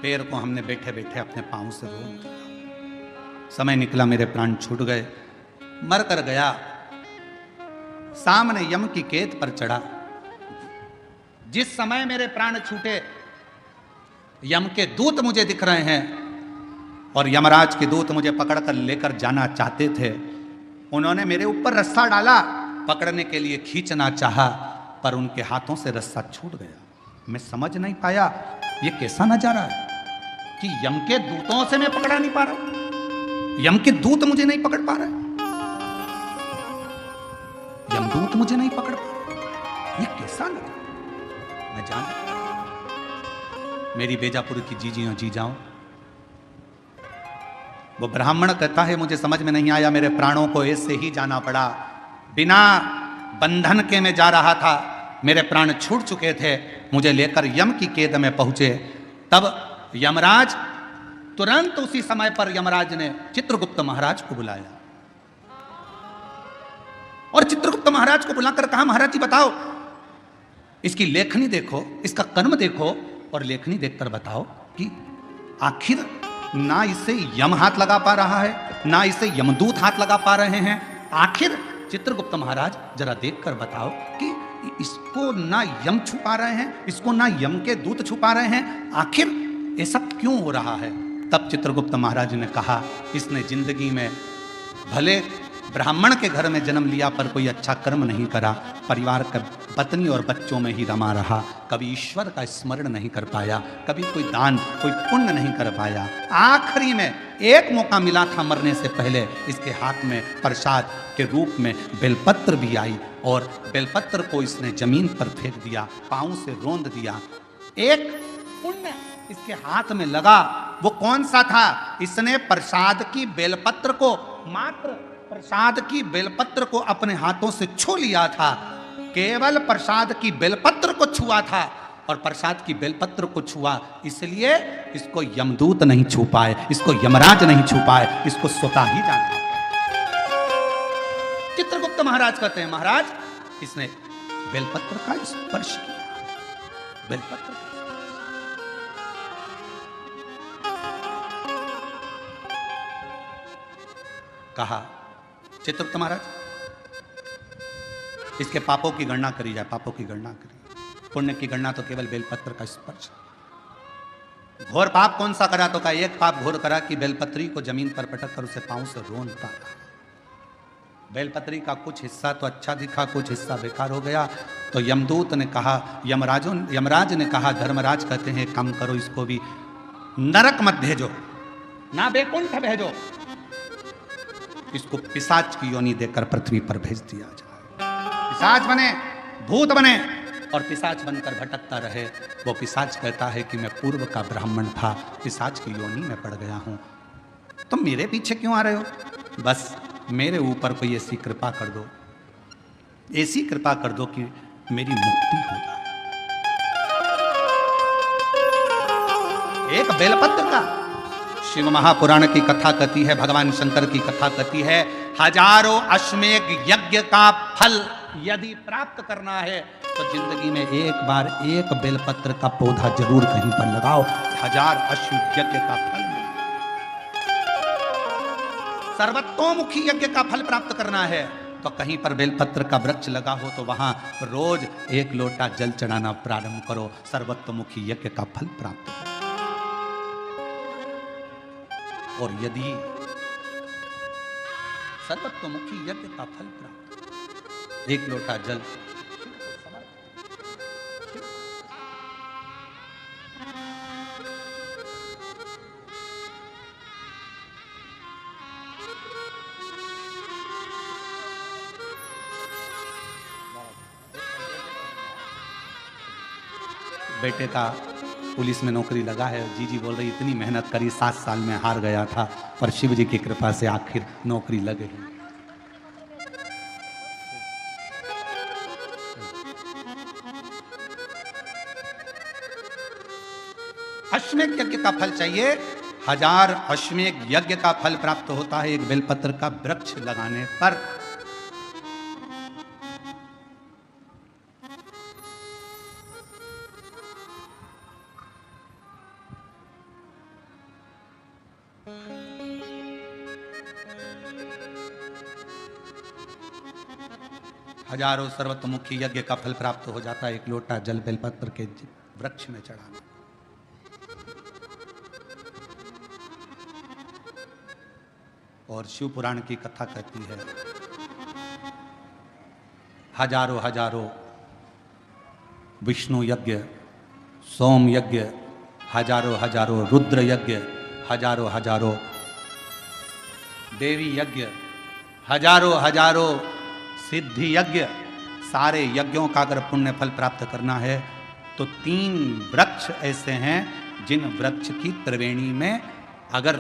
पैर को हमने बैठे बैठे अपने पांव से रोक दिया। समय निकला, मेरे प्राण छूट गए, मर कर गया। सामने यम की केत पर चढ़ा। जिस समय मेरे प्राण छूटे, यम के दूत मुझे दिख रहे हैं और यमराज के दूत मुझे पकड़कर लेकर जाना चाहते थे। उन्होंने मेरे ऊपर रस्सा डाला, पकड़ने के लिए खींचना चाहा, पर उनके हाथों से रस्सा छूट गया। मैं समझ नहीं पाया ये कैसा नजारा है कि यम के दूतों से मैं पकड़ा नहीं पा रहा, यम के दूत मुझे नहीं पकड़ पा रहे, यमदूत मुझे नहीं पकड़ पा रहे, ये कैसा नजारा। मैं जान मेरी बेजापुर की जीजियों जी जाओ, वो ब्राह्मण कहता है मुझे समझ में नहीं आया, मेरे प्राणों को ऐसे ही जाना पड़ा, बिना बंधन के मैं जा रहा था, मेरे प्राण छूट चुके थे, मुझे लेकर यम की कैद में पहुंचे। तब यमराज तुरंत उसी समय पर यमराज ने चित्रगुप्त महाराज को बुलाया और चित्रगुप्त महाराज को बुलाकर कहा महाराज जी बताओ, इसकी लेखनी देखो, इसका कर्म देखो और लेखनी देखकर बताओ कि आखिर ना इसे यम हाथ लगा पा रहा है, ना इसे यमदूत हाथ लगा पा रहे हैं, आखिर चित्रगुप्त महाराज जरा देखकर बताओ कि इसको ना यम छुपा रहे हैं, इसको ना यम के दूत छुपा रहे हैं, आखिर ऐसा क्यों हो रहा है। तब चित्रगुप्त महाराज ने कहा इसने जिंदगी में भले ब्राह्मण के घर में जन्म लिया पर कोई अच्छा कर्म नहीं करा, परिवार का पत्नी और बच्चों में ही रमा रहा, कभी ईश्वर का स्मरण नहीं कर पाया, कभी कोई दान कोई पुण्य नहीं कर पाया। आखिरी में एक मौका मिला था मरने से पहले, इसके हाथ में प्रसाद के रूप में बेलपत्र भी आई और बेलपत्र को इसने जमीन पर फेंक दिया, पांव से रोंद दिया। एक पुण्य इसके हाथ में लगा, वो कौन सा था, इसने प्रसाद की बेलपत्र को, मात्र प्रसाद की बेलपत्र को अपने हाथों से छू लिया था, केवल प्रसाद की बेलपत्र को छुआ था और प्रसाद की बेलपत्र को छुआ, इसलिए इसको यमदूत नहीं छू पाए, इसको यमराज नहीं छू पाए, इसको स्वतः ही जाना। चित्रगुप्त महाराज कहते हैं महाराज इसने बेलपत्र का स्पर्श किया, बेलपत्र कहा चित्रगुप्त महाराज इसके पापों की गणना करी जाए, पापों की गणना करी, पुण्य की गणना तो केवल बेलपत्र का स्पर्श। घोर पाप कौन सा करा, तो का एक पाप घोर करा कि बेलपत्री को जमीन पर पटक कर उसे पांव से रोंदता रहा। बेलपत्री का कुछ हिस्सा तो अच्छा दिखा, कुछ हिस्सा बेकार हो गया। तो यमदूत ने कहा, यमराज ने कहा, धर्मराज कहते हैं काम करो, इसको भी नरक मत भेजो, ना बैकुंठ भेजो, इसको पिशाच की योनि देकर पृथ्वी पर भेज दिया जाए, पिशाच बने, भूत बने और पिशाच बनकर भटकता रहे। वो पिशाच कहता है कि मैं पूर्व का ब्राह्मण था, पिशाच की योनि में पड़ गया हूं, तुम मेरे पीछे क्यों आ रहे हो, बस मेरे ऊपर कोई ऐसी कृपा कर दो, ऐसी कृपा कर दो कि मेरी मुक्ति हो जाए। एक बेलपत्र का शिव महापुराण की कथा कहती है, भगवान शंकर की कथा कहती है, हजारों अश्वमेध यज्ञ का फल यदि प्राप्त करना है तो जिंदगी में एक बार एक बेलपत्र का पौधा जरूर कहीं पर लगाओ, 1000 अश्वमेध यज्ञ का फल। सर्वतोमुखी यज्ञ का फल प्राप्त करना है तो कहीं पर बेलपत्र का वृक्ष लगा हो तो वहां रोज 1 लोटा जल चढ़ाना प्रारंभ करो, सर्वतोमुखी यज्ञ का फल प्राप्त करो। और यदि सर्वतोमुखी यज्ञ का फल प्राप्त, 1 लोटा जल बेटे का पुलिस में नौकरी लगा है, जीजी बोल रही इतनी मेहनत करी, 7 साल में हार गया था पर शिव जी की कृपा से आखिर नौकरी लग गई। अश्वमेध यज्ञ का फल चाहिए, 1000 अश्वमेध यज्ञ का फल प्राप्त होता है एक बेलपत्र का वृक्ष लगाने पर। हजारों सर्वतोमुखी यज्ञ का फल प्राप्त हो जाता है, 1 लोटा जल बेलपत्र के वृक्ष में चढ़ाना। और शिव पुराण की कथा कहती है, हजारों विष्णु यज्ञ, सोम यज्ञ, हजारों हजारों रुद्र यज्ञ, हजारों हजारों देवी यज्ञ, हजारों हजारों सिद्धि यज्ञ, सारे यज्ञों का अगर पुण्य फल प्राप्त करना है तो 3 वृक्ष ऐसे हैं जिन वृक्ष की त्रिवेणी में अगर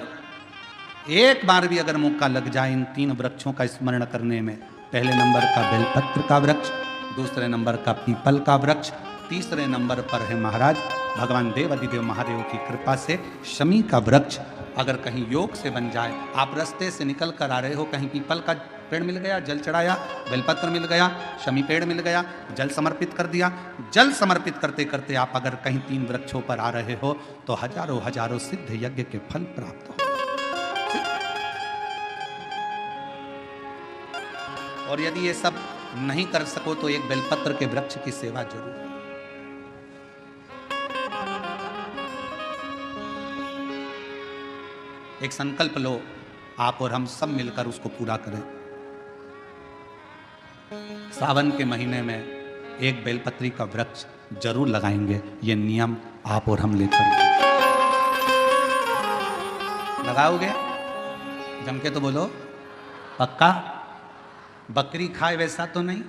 एक बार भी अगर मौका लग जाए इन 3 वृक्षों का स्मरण करने में, पहले नंबर का बेलपत्र का वृक्ष, दूसरे नंबर का पीपल का वृक्ष, तीसरे नंबर पर है महाराज भगवान देवाधिदेव महादेव की कृपा से शमी का वृक्ष। अगर कहीं योग से बन जाए, आप रास्ते से निकल कर आ रहे हो, कहीं पीपल का पेड़ मिल गया, जल चढ़ाया, बेलपत्र मिल गया, शमी पेड़ मिल गया, जल समर्पित कर दिया, जल समर्पित करते करते आप अगर कहीं 3 वृक्षों पर आ रहे हो तो हजारों हजारों सिद्ध यज्ञ के फल प्राप्त हो। और यदि ये सब नहीं कर सको तो एक बेलपत्र के वृक्ष की सेवा जरूर। एक संकल्प लो, आप और हम सब मिलकर उसको पूरा करें। सावन के महीने में एक बेलपत्री का वृक्ष जरूर लगाएंगे, ये नियम आप और हम लेकर। लगाओगे? जम के तो बोलो, पक्का? बकरी खाए वैसा तो नहीं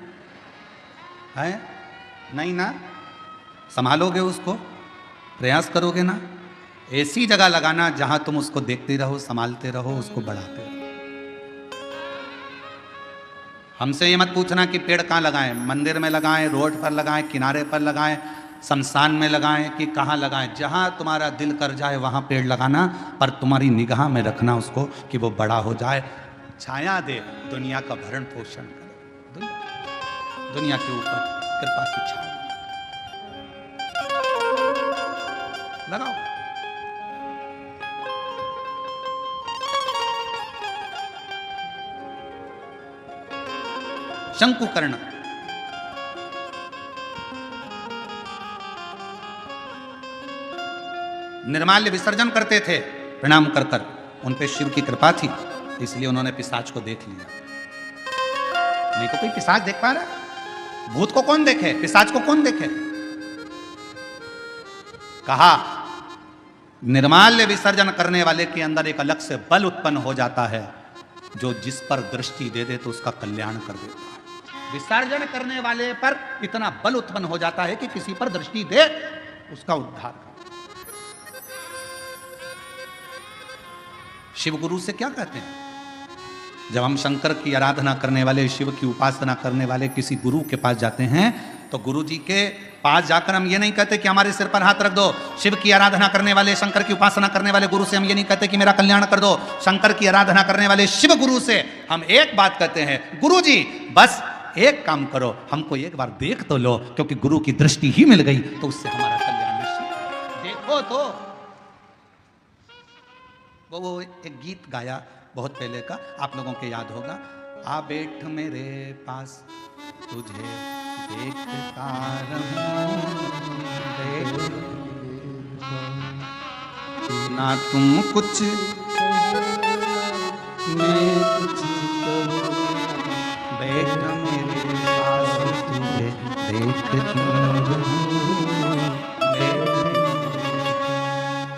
है? नहीं ना? संभालोगे उसको, प्रयास करोगे ना? ऐसी जगह लगाना जहां तुम उसको देखते रहो, संभालते रहो, उसको बढ़ाते रहो। हमसे ये मत पूछना कि पेड़ कहाँ लगाएं, मंदिर में लगाएं, रोड पर लगाएं, किनारे पर लगाएं, शमशान में लगाएं कि कहाँ लगाएं। जहां तुम्हारा दिल कर जाए वहां पेड़ लगाना, पर तुम्हारी निगाह में रखना उसको कि वो बड़ा हो जाए, छाया दे, दुनिया का भरण पोषण करे, दुनिया के ऊपर कृपा की छाया लगाओ। शंकुकर्ण निर्माल्य विसर्जन करते थे प्रणाम कर कर, उन पे शिव की कृपा थी, इसलिए उन्होंने पिशाच को देख लिया। नहीं तो कोई पिशाच देख पा रहा? भूत को कौन देखे, पिशाच को कौन देखे? कहा निर्माल्य विसर्जन करने वाले के अंदर एक अलग से बल उत्पन्न हो जाता है, जो जिस पर दृष्टि दे दे तो उसका कल्याण कर देता है। विसर्जन करने वाले पर इतना बल उत्पन्न हो जाता है कि किसी पर दृष्टि दे उसका उद्धार कर। शिव गुरु से क्या कहते हैं? जब हम शंकर की आराधना करने वाले, शिव की उपासना करने वाले किसी गुरु के पास जाते हैं तो गुरु जी के पास जाकर हम ये नहीं कहते कि हमारे सिर पर हाथ रख दो। शिव की आराधना करने वाले, शंकर की उपासना करने वाले गुरु से हम ये नहीं कहते कि मेरा कल्याण कर दो। शंकर की आराधना करने वाले शिव गुरु से हम एक बात कहते हैं, गुरु जी बस एक काम करो, हमको एक बार देख तो लो, क्योंकि गुरु की दृष्टि ही मिल गई तो उससे हमारा कल्याण निश्चित। देखो तो वो एक गीत गाया बहुत पहले का, आप लोगों के याद होगा, आ बैठ मेरे पास तुझे देखता रहूं, ना तुम कुछ मैं कुछ कहूं, बैठ मेरे पास तुझे देखता रहूं।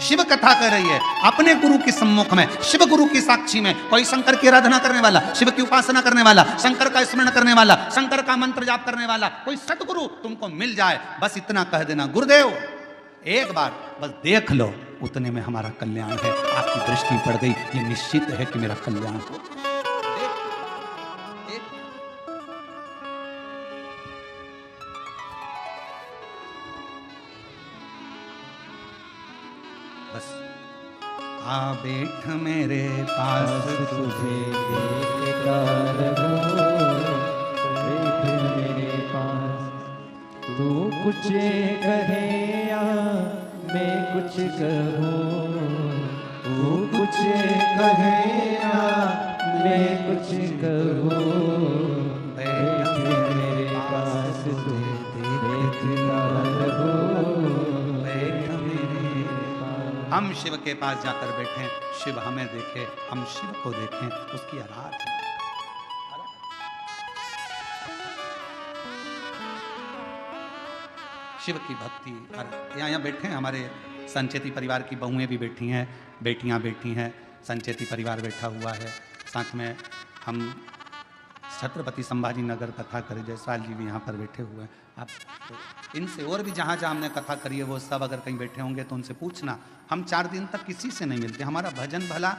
शिव कथा कर रही है अपने गुरु के सम्मुख में, शिव गुरु की साक्षी में। कोई शंकर की आराधना करने वाला, शिव की उपासना करने वाला, शंकर का स्मरण करने वाला, शंकर का मंत्र जाप करने वाला कोई सतगुरु तुमको मिल जाए, बस इतना कह देना, गुरुदेव एक बार बस देख लो, उतने में हमारा कल्याण है। आपकी दृष्टि पड़ गई, ये निश्चित है कि मेरा कल्याण हो। आ बैठ मेरे पास तुझे देखता रहूं, बैठ मेरे पास, तू कुछ कहे या मैं कुछ कहूँ, तू कुछ कहे या मैं कुछ कहूँ, बैठ मेरे पास तुझे देखता रहूं। हम शिव के पास जाकर बैठे, शिव हमें देखे, हम शिव को देखें, उसकी आराधना। शिव की भक्ति। और यहाँ बैठे हैं हमारे संचेती परिवार की बहुएं भी बैठी हैं, बेटियां बैठी हैं, संचेती परिवार बैठा हुआ है, साथ में हम छत्रपति संभाजी नगर कथा करे जयसवाल जी भी यहाँ पर बैठे हुए हैं। आप तो इनसे और भी जहाँ जहाँ हमने कथा करी है वो सब अगर कहीं बैठे होंगे तो उनसे पूछना। हम 4 दिन तक किसी से नहीं मिलते, हमारा भजन भला,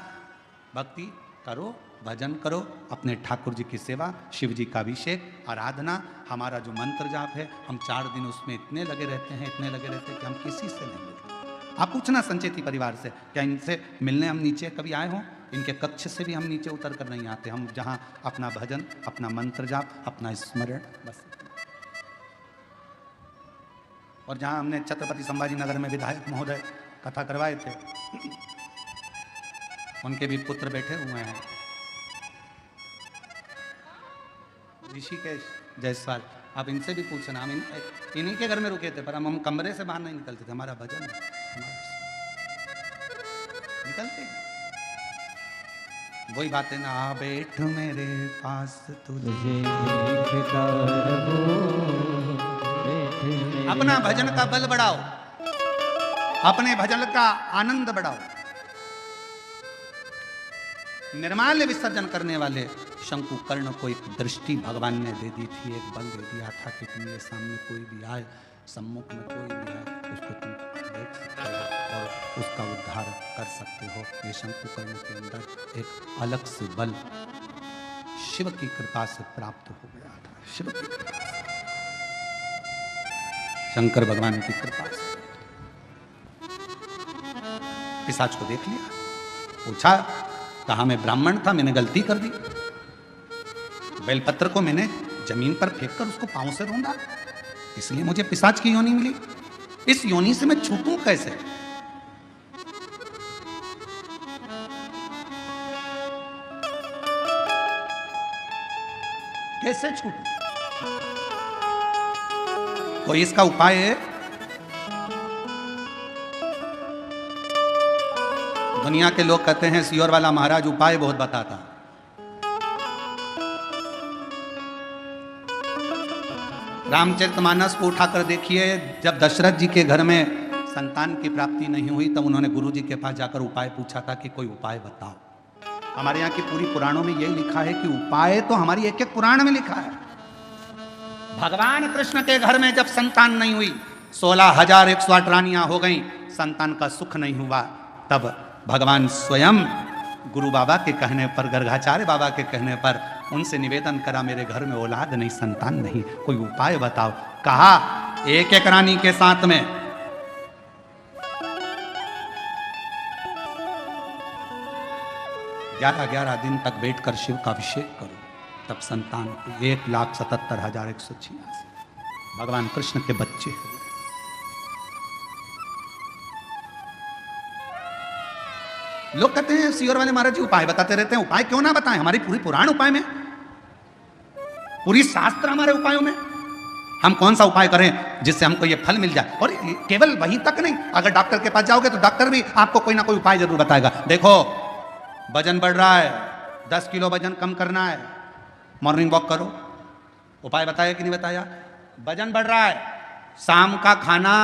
भक्ति करो, भजन करो, अपने ठाकुर जी की सेवा, शिव जी का अभिषेक, आराधना, हमारा जो मंत्र जाप है, हम 4 दिन उसमें इतने लगे रहते हैं, इतने लगे रहते हैं कि हम किसी से नहीं मिलते। आप पूछना संचेती परिवार से, क्या इनसे मिलने हम नीचे कभी आए हों? इनके कक्ष से भी हम नीचे उतर कर नहीं आते, हम जहाँ अपना भजन, अपना मंत्र जाप, अपना स्मरण, बस। और जहाँ हमने छत्रपति संभाजी नगर में विधायक महोदय कथा करवाए थे, उनके भी पुत्र बैठे हुए हैं, ऋषिकेश जायसवाल। आप इनसे भी पूछना, हम इन्हीं के घर में रुके थे, पर हम कमरे से बाहर नहीं निकलते थे, हमारा भजन निकलते वही बातें ना, बैठ मेरे पास तुझे देखता रहूं, बैठ मेरे अपना भजन का बल बढ़ाओ, अपने भजन का आनंद बढ़ाओ। निर्माल्य विसर्जन करने वाले शंकु कर्ण को एक दृष्टि भगवान ने दे दी थी, एक बल दे दिया था कि तुम्हारे सामने कोई भी आए, सम्मुख में कोई भी आए, उसको तुम देख सकते हो और उसका उद्धार कर सकते हो। ये शंकु कर्ण के अंदर एक अलग से बल शिव की कृपा से प्राप्त हो गया था, शिव की कृपा से, शंकर भगवान की कृपा से। पिशाच को देख लिया, पूछा, कहा मैं ब्राह्मण था, मैंने गलती कर दी, बेलपत्र को मैंने जमीन पर फेंक कर उसको पांव से रोंदा, इसलिए मुझे पिशाच की योनि मिली, इस योनि से मैं छूटूं कैसे? कैसे छूटूं? कोई इसका उपाय है? दुनिया के लोग कहते हैं सियोर वाला महाराज उपाय बहुत बताता। रामचरितमानस को उठाकर देखिए, जब दशरथ जी के घर में संतान की प्राप्ति नहीं हुई तब उन्होंने गुरु जी के पास जाकर उपाय पूछा था कि कोई उपाय बताओ। हमारे यहाँ की पूरी पुराणों में यही लिखा है कि उपाय तो हमारी एक एक पुराण में लिखा है। भगवान कृष्ण के घर में जब संतान नहीं हुई, 16,108 रानियां हो गई, संतान का सुख नहीं हुआ, तब भगवान स्वयं गुरु बाबा के कहने पर, गर्गाचार्य बाबा के कहने पर उनसे निवेदन करा, मेरे घर में औलाद नहीं, संतान नहीं, कोई उपाय बताओ। कहा, एक एक रानी के साथ में 11 दिन तक बैठकर शिव का अभिषेक करो, तब संतान को 1,77,186 भगवान कृष्ण के बच्चे हैं। लोग कहते हैं सियोर वाले महाराज जी उपाय बताते रहते हैं, उपाय क्यों ना बताएं? हमारी पूरी पुराण उपाय में, पूरी शास्त्र हमारे उपायों में। हम कौन सा उपाय करें जिससे हमको ये फल मिल जाए? और केवल वही तक नहीं, अगर डॉक्टर के पास जाओगे तो डॉक्टर भी आपको कोई ना कोई उपाय जरूर बताएगा। देखो, वजन बढ़ रहा है, 10 किलो वजन कम करना है, मॉर्निंग वॉक करो। उपाय बताया कि नहीं बताया? वजन बढ़ रहा है, शाम का खाना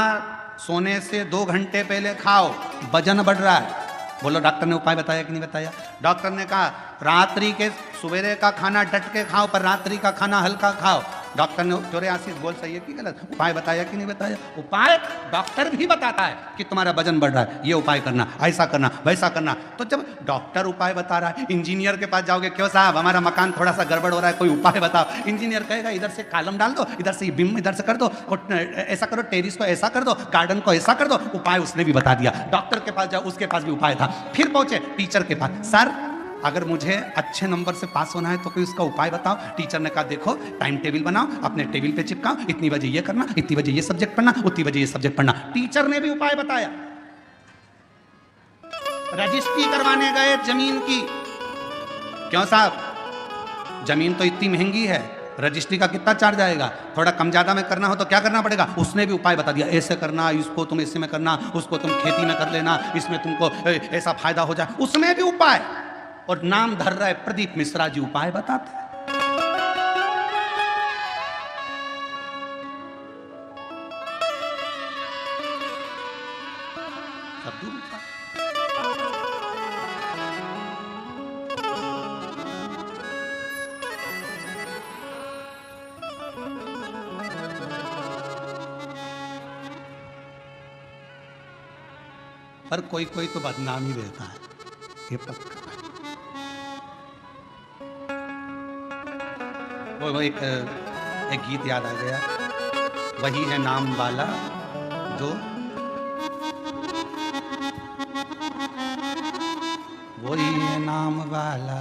सोने से 2 घंटे पहले खाओ, वजन बढ़ रहा है। बोलो, डॉक्टर ने उपाय बताया कि नहीं बताया? डॉक्टर ने कहा रात्रि के सवेरे का खाना डट के खाओ, पर रात्रि का खाना हल्का खाओ। डॉक्टर ने, चोरे आशीष बोल सही है कि गलत? उपाय बताया कि नहीं बताया? उपाय डॉक्टर भी बताता है कि तुम्हारा वजन बढ़ रहा है, ये उपाय करना, ऐसा करना, वैसा करना। तो जब डॉक्टर उपाय बता रहा है, इंजीनियर के पास जाओगे, क्यों साहब हमारा मकान थोड़ा सा गड़बड़ हो रहा है, कोई उपाय बताओ। इंजीनियर कहेगा इधर से कॉलम डाल दो, इधर से बिम इधर से कर दो, और ऐसा करो, टेरिस को ऐसा कर दो, गार्डन को ऐसा कर दो। उपाय उसने भी बता दिया। डॉक्टर के पास जाओ, उसके पास भी उपाय था। फिर पहुंचे टीचर के पास, सर अगर मुझे अच्छे नंबर से पास होना है तो कोई उसका उपाय बताओ। टीचर ने कहा देखो, टाइम टेबल बनाओ, अपने टेबल पे चिपकाओ, इतनी बजे ये करना, इतनी बजे ये सब्जेक्ट पढ़ना, उतनी बजे ये सब्जेक्ट पढ़ना। टीचर ने भी उपाय बताया। रजिस्ट्री करवाने गए जमीन की, क्यों साहब जमीन तो इतनी महंगी है, रजिस्ट्री का कितना चार्ज आएगा? थोड़ा कम ज्यादा में करना हो तो क्या करना पड़ेगा? उसने भी उपाय बता दिया, ऐसे करना, इसको तुम ऐसे में करना, उसको तुम खेती में कर लेना, इसमें तुमको ऐसा फायदा हो जाए। उसमें भी उपाय, और नाम धर रहा है प्रदीप मिश्रा जी, उपाय बताते हैं। सब दूर होता है। पर कोई कोई तो बदनाम ही रहता है, ये पक्का। वो एक गीत याद आ गया, वही है नाम वाला जो, वही है नाम वाला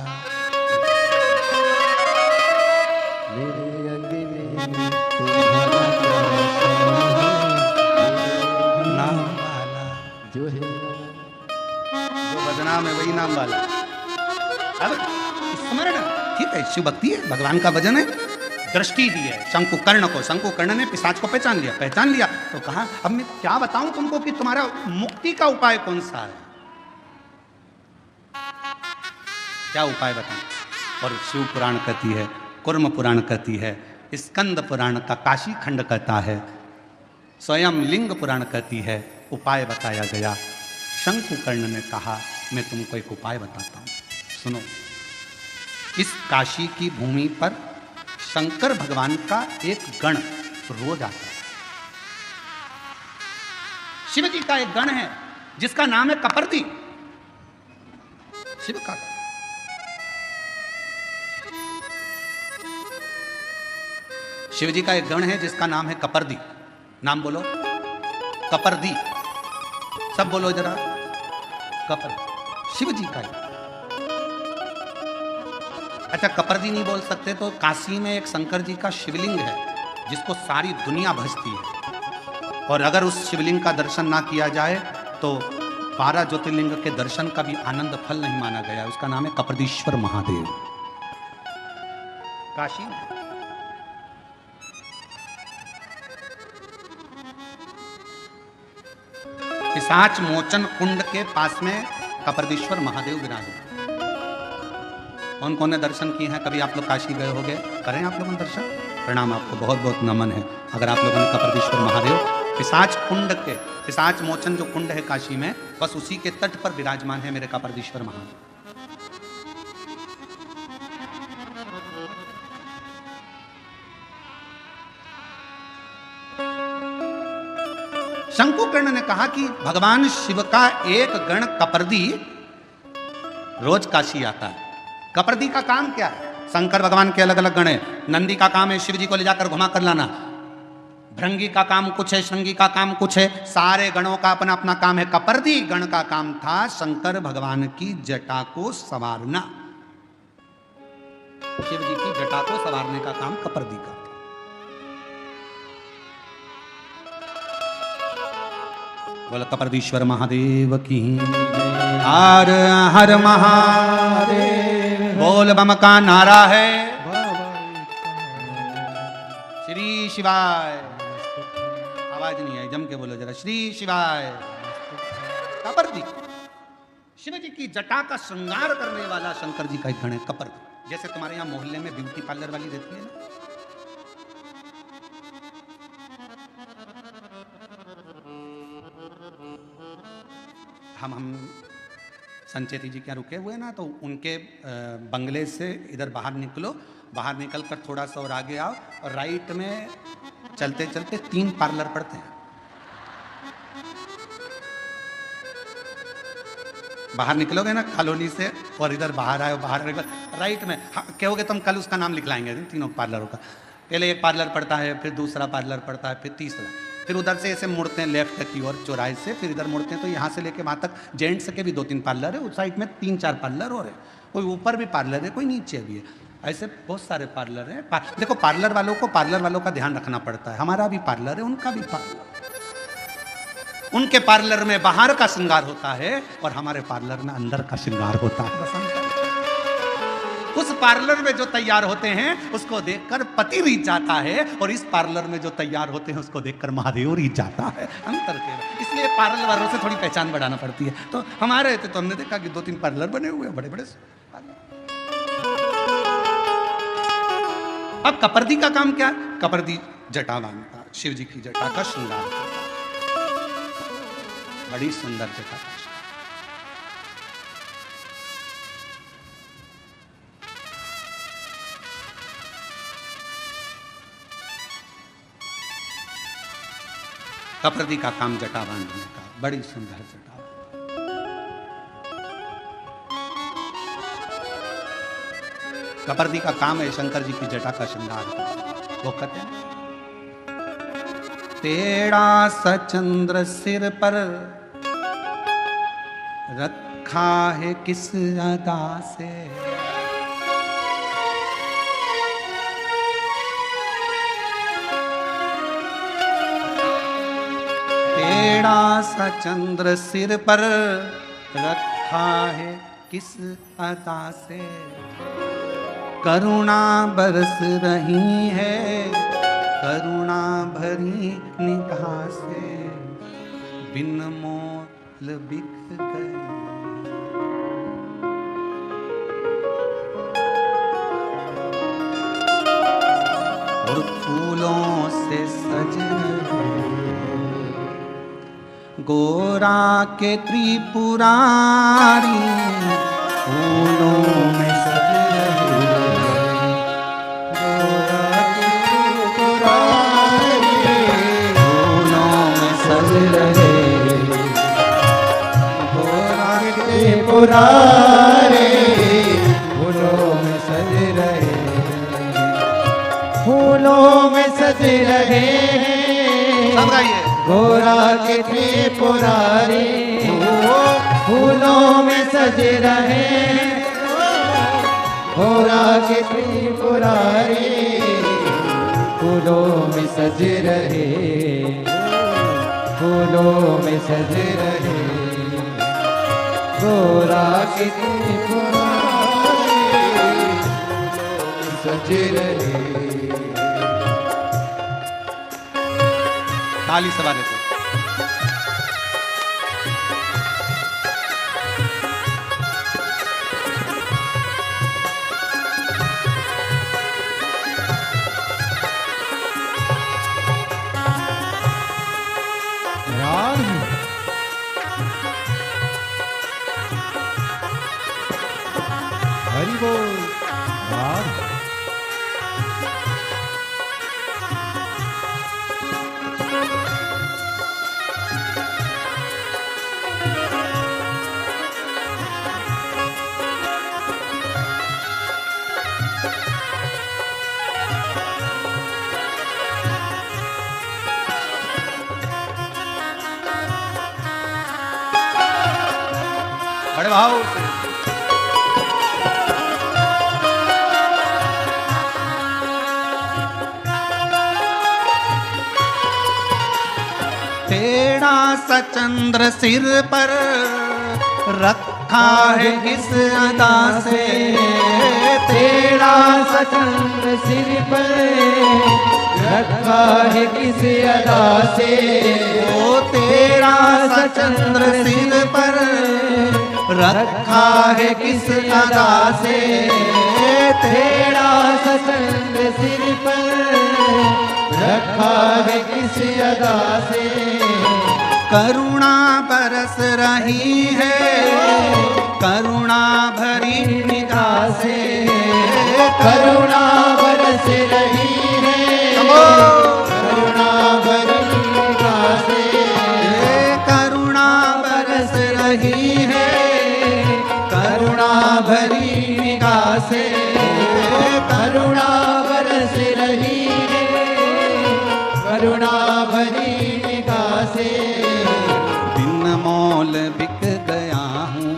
मेरे अंगने में तुम्हारा क्या नाम वाला जो है, जो बदनाम है वही नाम वाला। अब स्मरण, ठीक है, शिव भक्ति है, भगवान का भजन है। दृष्टि दी है शंकुकर्ण को, शंकुकर्ण ने पिशाच को पहचान लिया तो कहा अब मैं क्या बताऊं तुमको कि तुम्हारा मुक्ति का उपाय कौन सा है, क्या उपाय बताऊं। और शिव पुराण कहती है, कुर्म पुराण कहती है, स्कंद पुराण का काशी खंड कहता है, स्वयं लिंग पुराण कहती है, उपाय बताया गया। शंकुकर्ण ने कहा मैं तुमको एक उपाय बताता हूं, सुनो। इस काशी की भूमि पर शंकर भगवान का एक गण रोज आता है। शिव जी का एक गण है जिसका नाम है कपर्दी, शिव का। शिव जी का एक गण है जिसका नाम है कपर्दी। नाम बोलो, कपर्दी, सब बोलो जरा, कपर्दी, शिव जी का है। अच्छा, कपर्दी नहीं बोल सकते तो काशी में एक शंकर जी का शिवलिंग है जिसको सारी दुनिया भजती है, और अगर उस शिवलिंग का दर्शन ना किया जाए तो 12 ज्योतिर्लिंग के दर्शन का भी आनंद फल नहीं माना गया। उसका नाम है कपर्दीश्वर महादेव, काशी में। पिशाच मोचन कुंड के पास में कपर्दीश्वर महादेव विराजमान। कौन कौन ने दर्शन किए हैं, कभी आप लोग काशी गए होंगे, करें आप लोगों ने दर्शन, प्रणाम, आपको बहुत बहुत नमन है। अगर आप लोगों ने कपर्दीश्वर महादेव, पिशाच कुंड के, पिशाच मोचन जो कुंड है काशी में, बस उसी के तट पर विराजमान है मेरे कपर्दीश्वर महादेव। शंकुकर्ण ने कहा कि भगवान शिव का एक गण कपर्दी रोज काशी आता है। कपर्दी का काम क्या है? शंकर भगवान के अलग अलग गण है। नंदी का काम है शिव जी को ले जाकर घुमा कर लाना, भृंगी का काम कुछ है, श्रृंगी का काम कुछ है, सारे गणों का अपना अपना काम है। कपर्दी गण का काम था शंकर भगवान की जटा को संवारना, शिव जी की जटा को संवारने का काम कपर्दी का। बोलो कपर्दीश्वर महादेव की, हर हर महादेव, बोल बम का नारा है, श्री शिवाय। आवाज नहीं आई, जम के बोलो जरा, श्री शिवाय। कपर्दी शिव जी की जटा का श्रृंगार करने वाला शंकर जी का एक गण है कपर्दी। जैसे तुम्हारे यहाँ मोहल्ले में ब्यूटी पार्लर वाली रहती है ना, हम संचेती जी क्या रुके हुए ना, तो उनके बंगले से इधर बाहर निकलो, बाहर निकल कर थोड़ा सा और आगे आओ, और राइट में चलते चलते 3 पार्लर पड़ते हैं। बाहर निकलोगे ना कॉलोनी से और इधर बाहर आए, बाहर निकल राइट में, कहोगे तुम कल उसका नाम लिख लाएंगे तीनों पार्लरों का। पहले एक पार्लर पड़ता है, फिर दूसरा पार्लर पड़ता है, फिर तीसरा, फिर उधर से ऐसे मुड़ते हैं लेफ्ट की ओर चौराहे से, फिर इधर मुड़ते हैं तो यहाँ से लेके वहाँ तक जेंट्स के भी 2-3 पार्लर है, उस साइड में 3-4 पार्लर और है, कोई ऊपर भी पार्लर है, कोई नीचे भी है, ऐसे बहुत सारे पार्लर हैं। देखो पार्लर वालों का ध्यान रखना पड़ता है। हमारा भी पार्लर है, उनका भी पार्लर, उनके पार्लर में बाहर का श्रृंगार होता है और हमारे पार्लर में अंदर का श्रृंगार होता है। उस पार्लर में जो तैयार होते हैं उसको देखकर पति रीत जाता है, और इस पार्लर में जो तैयार होते हैं उसको देखकर महादेव रीत जाता है। अंतर के, इसलिए पार्लर वालों से थोड़ी पहचान बढ़ाना पड़ती है। तो हमारे थे तो हमने देखा कि 2-3 पार्लर बने हुए हैं, बड़े बड़े पार्लर। अब कपर्दी का काम क्या है? कपर्दी जटा बांधता, शिव जी की जटा का श्रृंगार। बड़ी सुंदर जटा। कप्रति का काम जटा बांधने का, बड़ी सुंदर जटा। कप्रति का काम है शंकर जी की जटा का श्रृंगार करना। वो कहते हैं तेरा सचंद्र सिर पर रखा है किस अदा से, तेरा सचंद्र सिर पर रखा है किस अदा से, करुणा बरस रही है करुणा भरी निगाह से, बिन मोल बिक गई। और फूलों से सज गोरा के त्रिपुरारी, फूलों में सज गोरा के त्रिपुरारी, फूलों में सज रहे गोरा के त्रिपुरारी, फूलों में सज रहे, फूलों में सज रहे सब गाइए। गोरा के त्रिपुरारी, फूलों में सज रहे, गोरा के त्रिपुरारी, फूलों में सज रहे, फूलों में सज रहे, गोरा के त्रिपुरारी, सज रहे। ताली सभा देते। हरि बोल। बड़े भाव से तेरा सचंद्र सिर पर रखा है किस अदा से, तेरा सचंद्र सिर पर रखा है किस अदा से, ओ तेरा सचंद्र सिर पर रखा है किस अदा से, तेरा सचंद्र सिर पर रखा है किस अदा से, करुणा बरस रही है करुणा भरी निगाह से, करुणा बरस रही है करुणा भरी निगाह से, करुणा बरस रही है करुणा भरी निगाह से, करुणा बरस रही है करुणा भरी निगाह से, बिन मोल बिक गया हूँ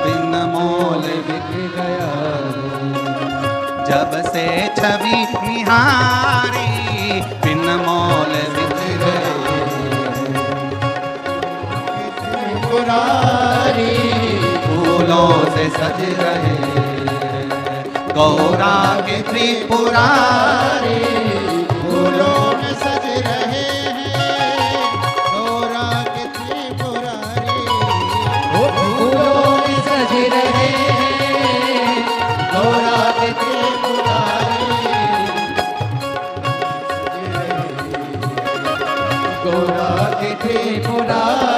बिन मोल बिक गया जब से छवि निहारी, बिन मोल बिक गए पुरारी, फूलों से सज रहे गौरा के त्रिपुरारी, फूलों में सज रहे हैं गौरा के त्रिपुरारी, फूलों में सज रहे हैं गौरा के त्रिपुरारी, गौरा के त्रिपुरारी,